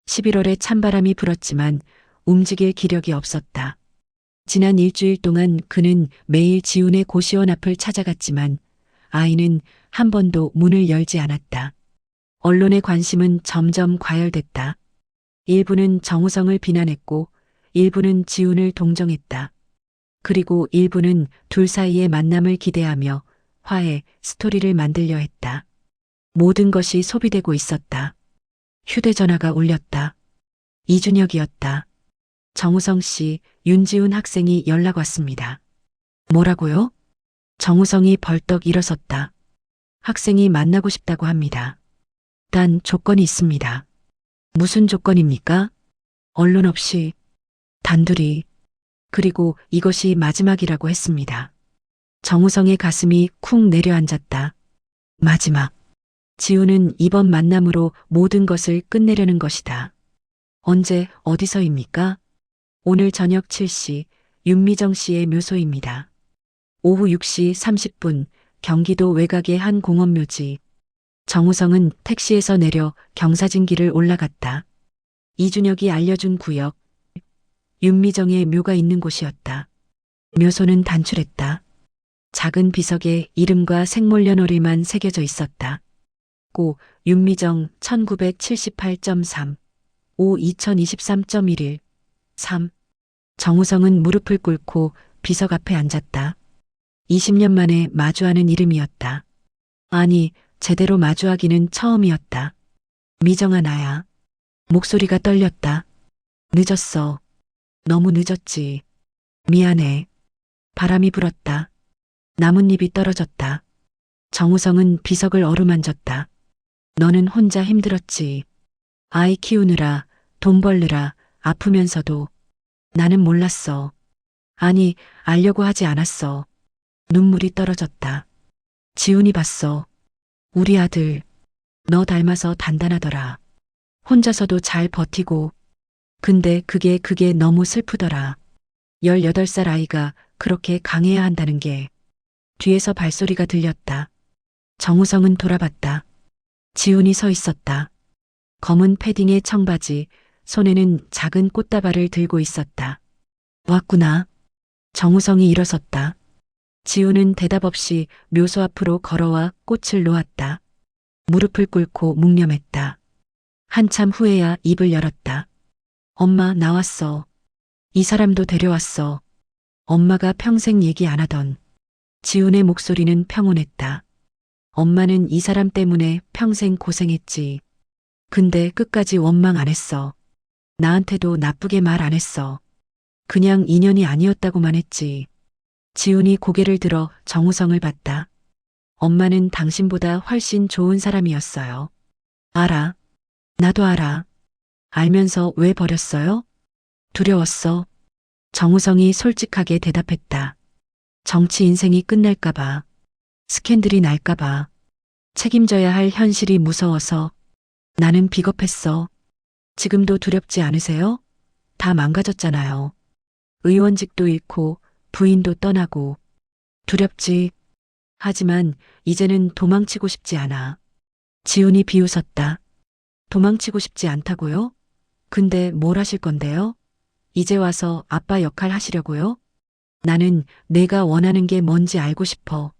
11월에 찬바람이 불었지만 움직일 기력이 없었다. 지난 일주일 동안 그는 매일 지훈의 고시원 앞을 찾아갔지만 아이는 한 번도 문을 열지 않았다. 언론의 관심은 점점 과열됐다. 일부는 정우성을 비난했고 일부는 지훈을 동정했다. 그리고 일부는 둘 사이의 만남을 기대하며 화해 스토리를 만들려 했다. 모든 것이 소비되고 있었다. 휴대전화가 울렸다. 이준혁이었다. 정우성 씨, 윤지훈 학생이 연락 왔습니다. 뭐라고요? 정우성이 벌떡 일어섰다. 학생이 만나고 싶다고 합니다. 단 조건이 있습니다. 무슨 조건입니까? 언론 없이, 단둘이, 그리고 이것이 마지막이라고 했습니다. 정우성의 가슴이 쿵 내려앉았다. 마지막. 지훈은 이번 만남으로 모든 것을 끝내려는 것이다. 언제 어디서입니까? 오늘 저녁 7시 윤미정 씨의 묘소입니다. 오후 6시 30분 경기도 외곽의 한 공원 묘지. 정우성은 택시에서 내려 경사진길을 올라갔다. 이준혁이 알려준 구역. 윤미정의 묘가 있는 곳이었다. 묘소는 단출했다. 작은 비석에 이름과 생몰년월일만 새겨져 있었다. 고 윤미정 1978.3 5 2023.11 3 정우성은 무릎을 꿇고 비석 앞에 앉았다. 20년 만에 마주하는 이름이었다. 아니, 제대로 마주하기는 처음이었다. 미정아 나야. 목소리가 떨렸다. 늦었어. 너무 늦었지. 미안해. 바람이 불었다. 나뭇잎이 떨어졌다. 정우성은 비석을 어루만졌다. 너는 혼자 힘들었지. 아이 키우느라, 돈 벌느라, 아프면서도. 나는 몰랐어. 아니, 알려고 하지 않았어. 눈물이 떨어졌다. 지훈이 봤어. 우리 아들. 너 닮아서 단단하더라. 혼자서도 잘 버티고. 근데 그게 너무 슬프더라. 18살 아이가 그렇게 강해야 한다는 게. 뒤에서 발소리가 들렸다. 정우성은 돌아봤다. 지훈이 서 있었다. 검은 패딩의 청바지, 손에는 작은 꽃다발을 들고 있었다. 왔구나. 정우성이 일어섰다. 지훈은 대답 없이 묘소 앞으로 걸어와 꽃을 놓았다. 무릎을 꿇고 묵념했다. 한참 후에야 입을 열었다. 엄마 나왔어. 이 사람도 데려왔어. 엄마가 평생 얘기 안 하던. 지훈의 목소리는 평온했다. 엄마는 이 사람 때문에 평생 고생했지. 근데 끝까지 원망 안 했어. 나한테도 나쁘게 말 안 했어. 그냥 인연이 아니었다고만 했지. 지훈이 고개를 들어 정우성을 봤다. 엄마는 당신보다 훨씬 좋은 사람이었어요. 알아. 나도 알아. 알면서 왜 버렸어요? 두려웠어. 정우성이 솔직하게 대답했다. 정치 인생이 끝날까봐. 스캔들이 날까봐. 책임져야 할 현실이 무서워서. 나는 비겁했어. 지금도 두렵지 않으세요? 다 망가졌잖아요. 의원직도 잃고 부인도 떠나고. 두렵지. 하지만 이제는 도망치고 싶지 않아. 지훈이 비웃었다. 도망치고 싶지 않다고요? 근데 뭘 하실 건데요? 이제 와서 아빠 역할 하시려고요? 나는 내가 원하는 게 뭔지 알고 싶어.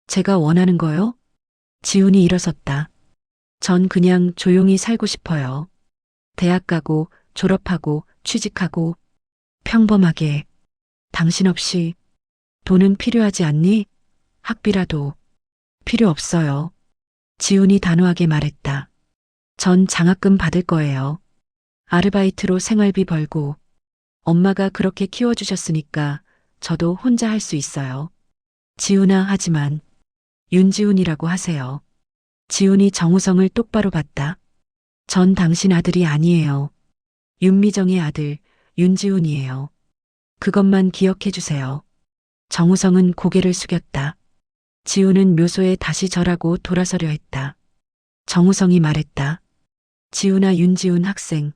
제가 원하는 거요? 지훈이 일어섰다. 전 그냥 조용히 살고 싶어요. 대학 가고 졸업하고 취직하고 평범하게. 당신 없이. 돈은 필요하지 않니? 학비라도. 필요 없어요. 지훈이 단호하게 말했다. 전 장학금 받을 거예요. 아르바이트로 생활비 벌고. 엄마가 그렇게 키워주셨으니까 저도 혼자 할 수 있어요. 지훈아 하지만. 윤지훈이라고 하세요. 지훈이 정우성을 똑바로 봤다. 전 당신 아들이 아니에요. 윤미정의 아들 윤지훈이에요. 그것만 기억해 주세요. 정우성은 고개를 숙였다. 지훈은 묘소에 다시 절하고 돌아서려 했다. 정우성이 말했다. 지훈아 윤지훈 학생.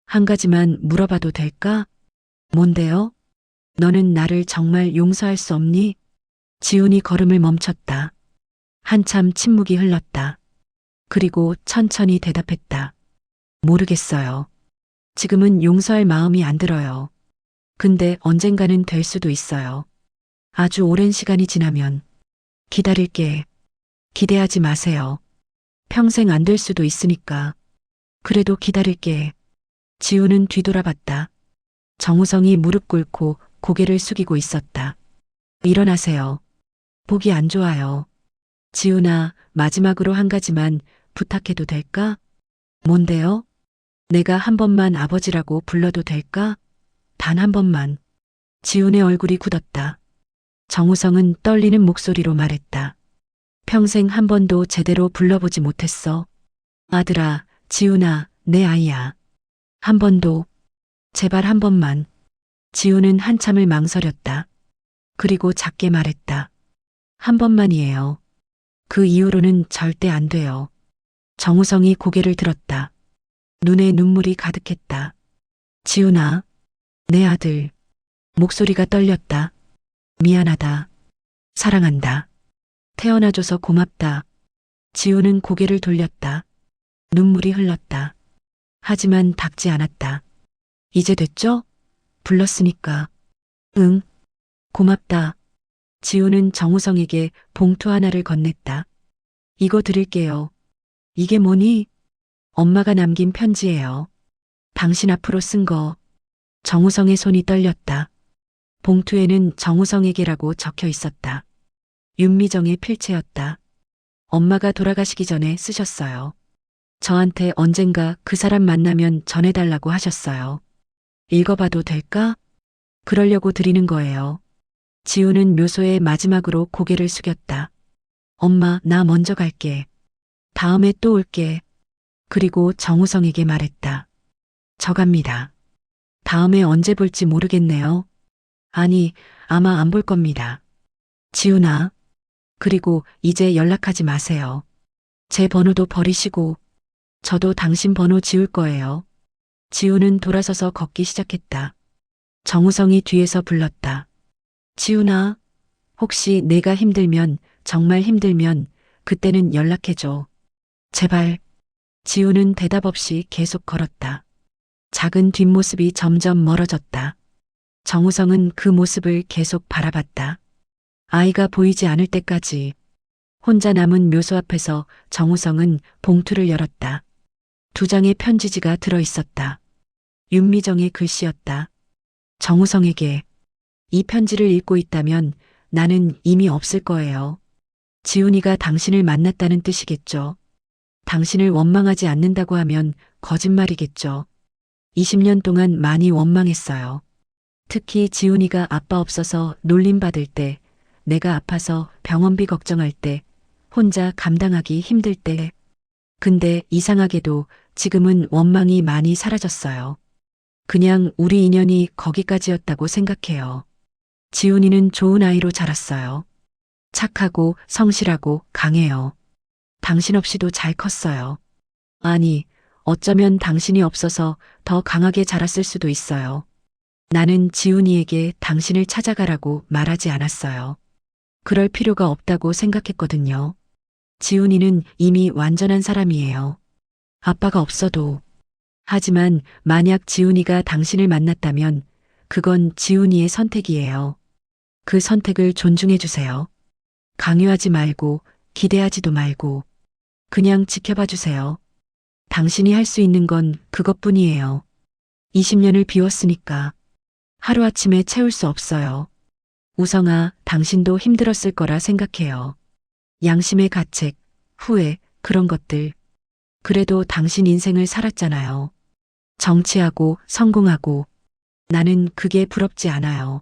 한 가지만 물어봐도 될까? 뭔데요? 너는 나를 정말 용서할 수 없니? 지훈이 걸음을 멈췄다. 한참 침묵이 흘렀다. 그리고 천천히 대답했다. 모르겠어요. 지금은 용서할 마음이 안 들어요. 근데 언젠가는 될 수도 있어요. 아주 오랜 시간이 지나면. 기다릴게. 기대하지 마세요. 평생 안 될 수도 있으니까. 그래도 기다릴게. 지훈은 뒤돌아봤다. 정우성이 무릎 꿇고 고개를 숙이고 있었다. 일어나세요. 보기 안 좋아요. 지훈아, 마지막으로 한 가지만 부탁해도 될까? 뭔데요? 내가 한 번만 아버지라고 불러도 될까? 단 한 번만. 지훈의 얼굴이 굳었다. 정우성은 떨리는 목소리로 말했다. 평생 한 번도 제대로 불러보지 못했어. 아들아, 지훈아, 내 아이야. 한 번도. 제발 한 번만. 지훈은 한참을 망설였다. 그리고 작게 말했다. 한 번만이에요. 그 이후로는 절대 안 돼요. 정우성이 고개를 들었다. 눈에 눈물이 가득했다. 지훈아, 내 아들. 목소리가 떨렸다. 미안하다. 사랑한다. 태어나줘서 고맙다. 지훈은 고개를 돌렸다. 눈물이 흘렀다. 하지만 닿지 않았다. 이제 됐죠? 불렀으니까. 응. 고맙다. 지훈은 정우성에게 봉투 하나를 건넸다. 이거 드릴게요. 이게 뭐니? 엄마가 남긴 편지예요. 당신 앞으로 쓴 거. 정우성의 손이 떨렸다. 봉투에는 정우성에게라고 적혀 있었다. 윤미정의 필체였다. 엄마가 돌아가시기 전에 쓰셨어요. 저한테 언젠가 그 사람 만나면 전해달라고 하셨어요. 읽어봐도 될까? 그러려고 드리는 거예요. 지우는 묘소에 마지막으로 고개를 숙였다. 엄마, 나 먼저 갈게. 다음에 또 올게. 그리고 정우성에게 말했다. 저 갑니다. 다음에 언제 볼지 모르겠네요. 아니, 아마 안 볼 겁니다. 지훈아. 그리고 이제 연락하지 마세요. 제 번호도 버리시고, 저도 당신 번호 지울 거예요. 지훈은 돌아서서 걷기 시작했다. 정우성이 뒤에서 불렀다. 지훈아, 혹시 내가 힘들면, 정말 힘들면, 그때는 연락해줘. 제발. 지훈은 대답 없이 계속 걸었다. 작은 뒷모습이 점점 멀어졌다. 정우성은 그 모습을 계속 바라봤다. 아이가 보이지 않을 때까지. 혼자 남은 묘소 앞에서 정우성은 봉투를 열었다. 2장의 편지지가 들어 있었다. 윤미정의 글씨였다. 정우성에게. 이 편지를 읽고 있다면 나는 이미 없을 거예요. 지훈이가 당신을 만났다는 뜻이겠죠. 당신을 원망하지 않는다고 하면 거짓말이겠죠. 20년 동안 많이 원망했어요. 특히 지훈이가 아빠 없어서 놀림받을 때, 내가 아파서 병원비 걱정할 때, 혼자 감당하기 힘들 때. 근데 이상하게도 지금은 원망이 많이 사라졌어요. 그냥 우리 인연이 거기까지였다고 생각해요. 지훈이는 좋은 아이로 자랐어요. 착하고 성실하고 강해요. 당신 없이도 잘 컸어요. 아니, 어쩌면 당신이 없어서 더 강하게 자랐을 수도 있어요. 나는 지훈이에게 당신을 찾아가라고 말하지 않았어요. 그럴 필요가 없다고 생각했거든요. 지훈이는 이미 완전한 사람이에요. 아빠가 없어도. 하지만 만약 지훈이가 당신을 만났다면 그건 지훈이의 선택이에요. 그 선택을 존중해 주세요. 강요하지 말고 기대하지도 말고 그냥 지켜봐 주세요. 당신이 할 수 있는 건 그것뿐이에요. 20년을 비웠으니까 하루아침에 채울 수 없어요. 우성아, 당신도 힘들었을 거라 생각해요. 양심의 가책, 후회, 그런 것들. 그래도 당신 인생을 살았잖아요. 정치하고 성공하고. 나는 그게 부럽지 않아요.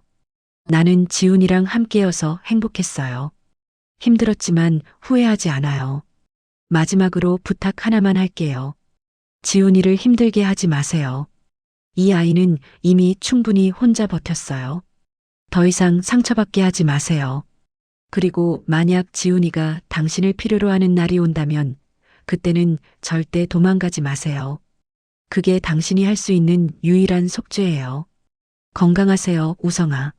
나는 지훈이랑 함께여서 행복했어요. 힘들었지만 후회하지 않아요. 마지막으로 부탁 하나만 할게요. 지훈이를 힘들게 하지 마세요. 이 아이는 이미 충분히 혼자 버텼어요. 더 이상 상처받게 하지 마세요. 그리고 만약 지훈이가 당신을 필요로 하는 날이 온다면 그때는 절대 도망가지 마세요. 그게 당신이 할 수 있는 유일한 속죄예요. 건강하세요, 우성아.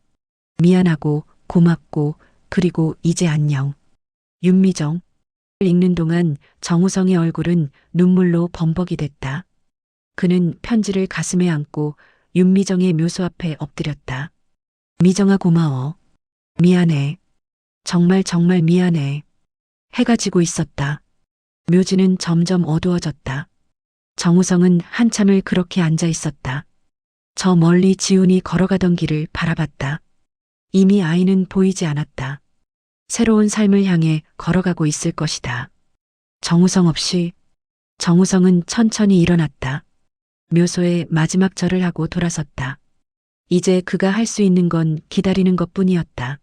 미안하고 고맙고 그리고 이제 안녕. 윤미정. 읽는 동안 정우성의 얼굴은 눈물로 범벅이 됐다. 그는 편지를 가슴에 안고 윤미정의 묘소 앞에 엎드렸다. 미정아, 고마워. 미안해. 정말 정말 미안해. 해가 지고 있었다. 묘지는 점점 어두워졌다. 정우성은 한참을 그렇게 앉아 있었다. 저 멀리 지훈이 걸어가던 길을 바라봤다. 이미 아이는 보이지 않았다. 새로운 삶을 향해 걸어가고 있을 것이다. 정우성 없이. 정우성은 천천히 일어났다. 묘소에 마지막 절을 하고 돌아섰다. 이제 그가 할 수 있는 건 기다리는 것뿐이었다.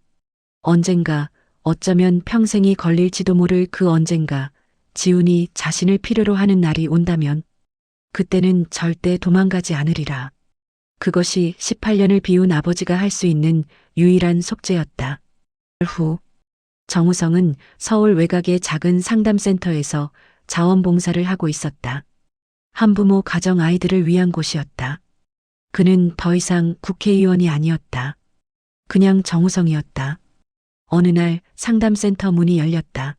언젠가, 어쩌면 평생이 걸릴지도 모를 그 언젠가, 지훈이 자신을 필요로 하는 날이 온다면, 그때는 절대 도망가지 않으리라. 그것이 18년을 비운 아버지가 할 수 있는 유일한 속죄였다. 후, 정우성은 서울 외곽의 작은 상담센터에서 자원봉사를 하고 있었다. 한부모 가정 아이들을 위한 곳이었다. 그는 더 이상 국회의원이 아니었다. 그냥 정우성이었다. 어느 날 상담센터 문이 열렸다.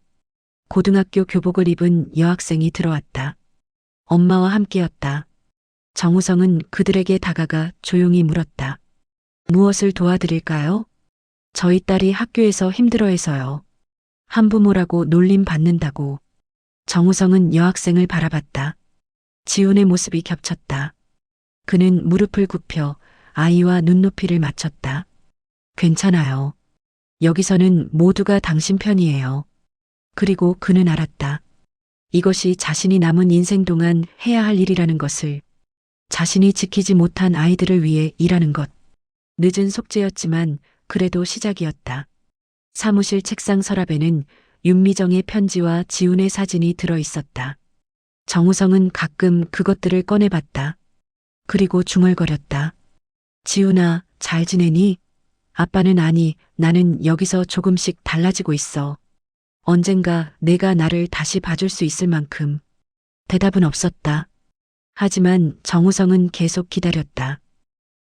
고등학교 교복을 입은 여학생이 들어왔다. 엄마와 함께였다. 정우성은 그들에게 다가가 조용히 물었다. 무엇을 도와드릴까요? 저희 딸이 학교에서 힘들어해서요. 한부모라고 놀림 받는다고. 정우성은 여학생을 바라봤다. 지훈의 모습이 겹쳤다. 그는 무릎을 굽혀 아이와 눈높이를 맞췄다. 괜찮아요. 여기서는 모두가 당신 편이에요. 그리고 그는 알았다. 이것이 자신이 남은 인생 동안 해야 할 일이라는 것을, 자신이 지키지 못한 아이들을 위해 일하는 것. 늦은 속죄였지만 그래도 시작이었다. 사무실 책상 서랍에는 윤미정의 편지와 지훈의 사진이 들어 있었다. 정우성은 가끔 그것들을 꺼내봤다. 그리고 중얼거렸다. 지훈아, 잘 지내니? 아빠는 아니, 나는 여기서 조금씩 달라지고 있어. 언젠가 내가 나를 다시 봐줄 수 있을 만큼. 대답은 없었다. 하지만 정우성은 계속 기다렸다.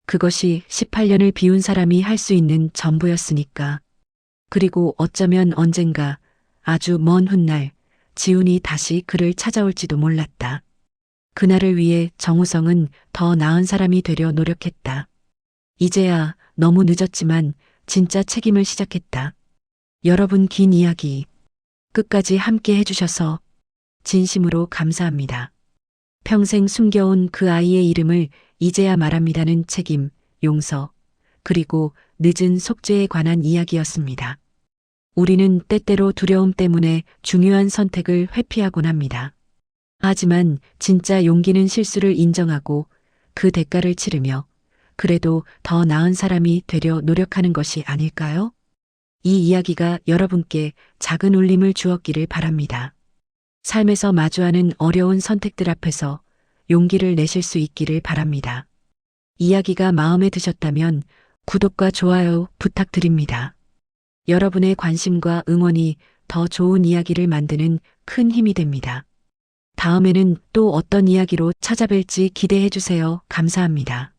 그것이 18년을 비운 사람이 할 수 있는 전부였으니까. 그리고 어쩌면 언젠가 아주 먼 훗날 지훈이 다시 그를 찾아올지도 몰랐다. 그날을 위해 정우성은 더 나은 사람이 되려 노력했다. 이제야 너무 늦었지만 진짜 책임을 시작했다. 여러분, 긴 이야기 끝까지 함께 해주셔서 진심으로 감사합니다. 평생 숨겨온 그 아이의 이름을 이제야 말합니다는 책임, 용서, 그리고 늦은 속죄에 관한 이야기였습니다. 우리는 때때로 두려움 때문에 중요한 선택을 회피하곤 합니다. 하지만 진짜 용기는 실수를 인정하고 그 대가를 치르며 그래도 더 나은 사람이 되려 노력하는 것이 아닐까요? 이 이야기가 여러분께 작은 울림을 주었기를 바랍니다. 삶에서 마주하는 어려운 선택들 앞에서 용기를 내실 수 있기를 바랍니다. 이야기가 마음에 드셨다면 구독과 좋아요 부탁드립니다. 여러분의 관심과 응원이 더 좋은 이야기를 만드는 큰 힘이 됩니다. 다음에는 또 어떤 이야기로 찾아뵐지 기대해 주세요. 감사합니다.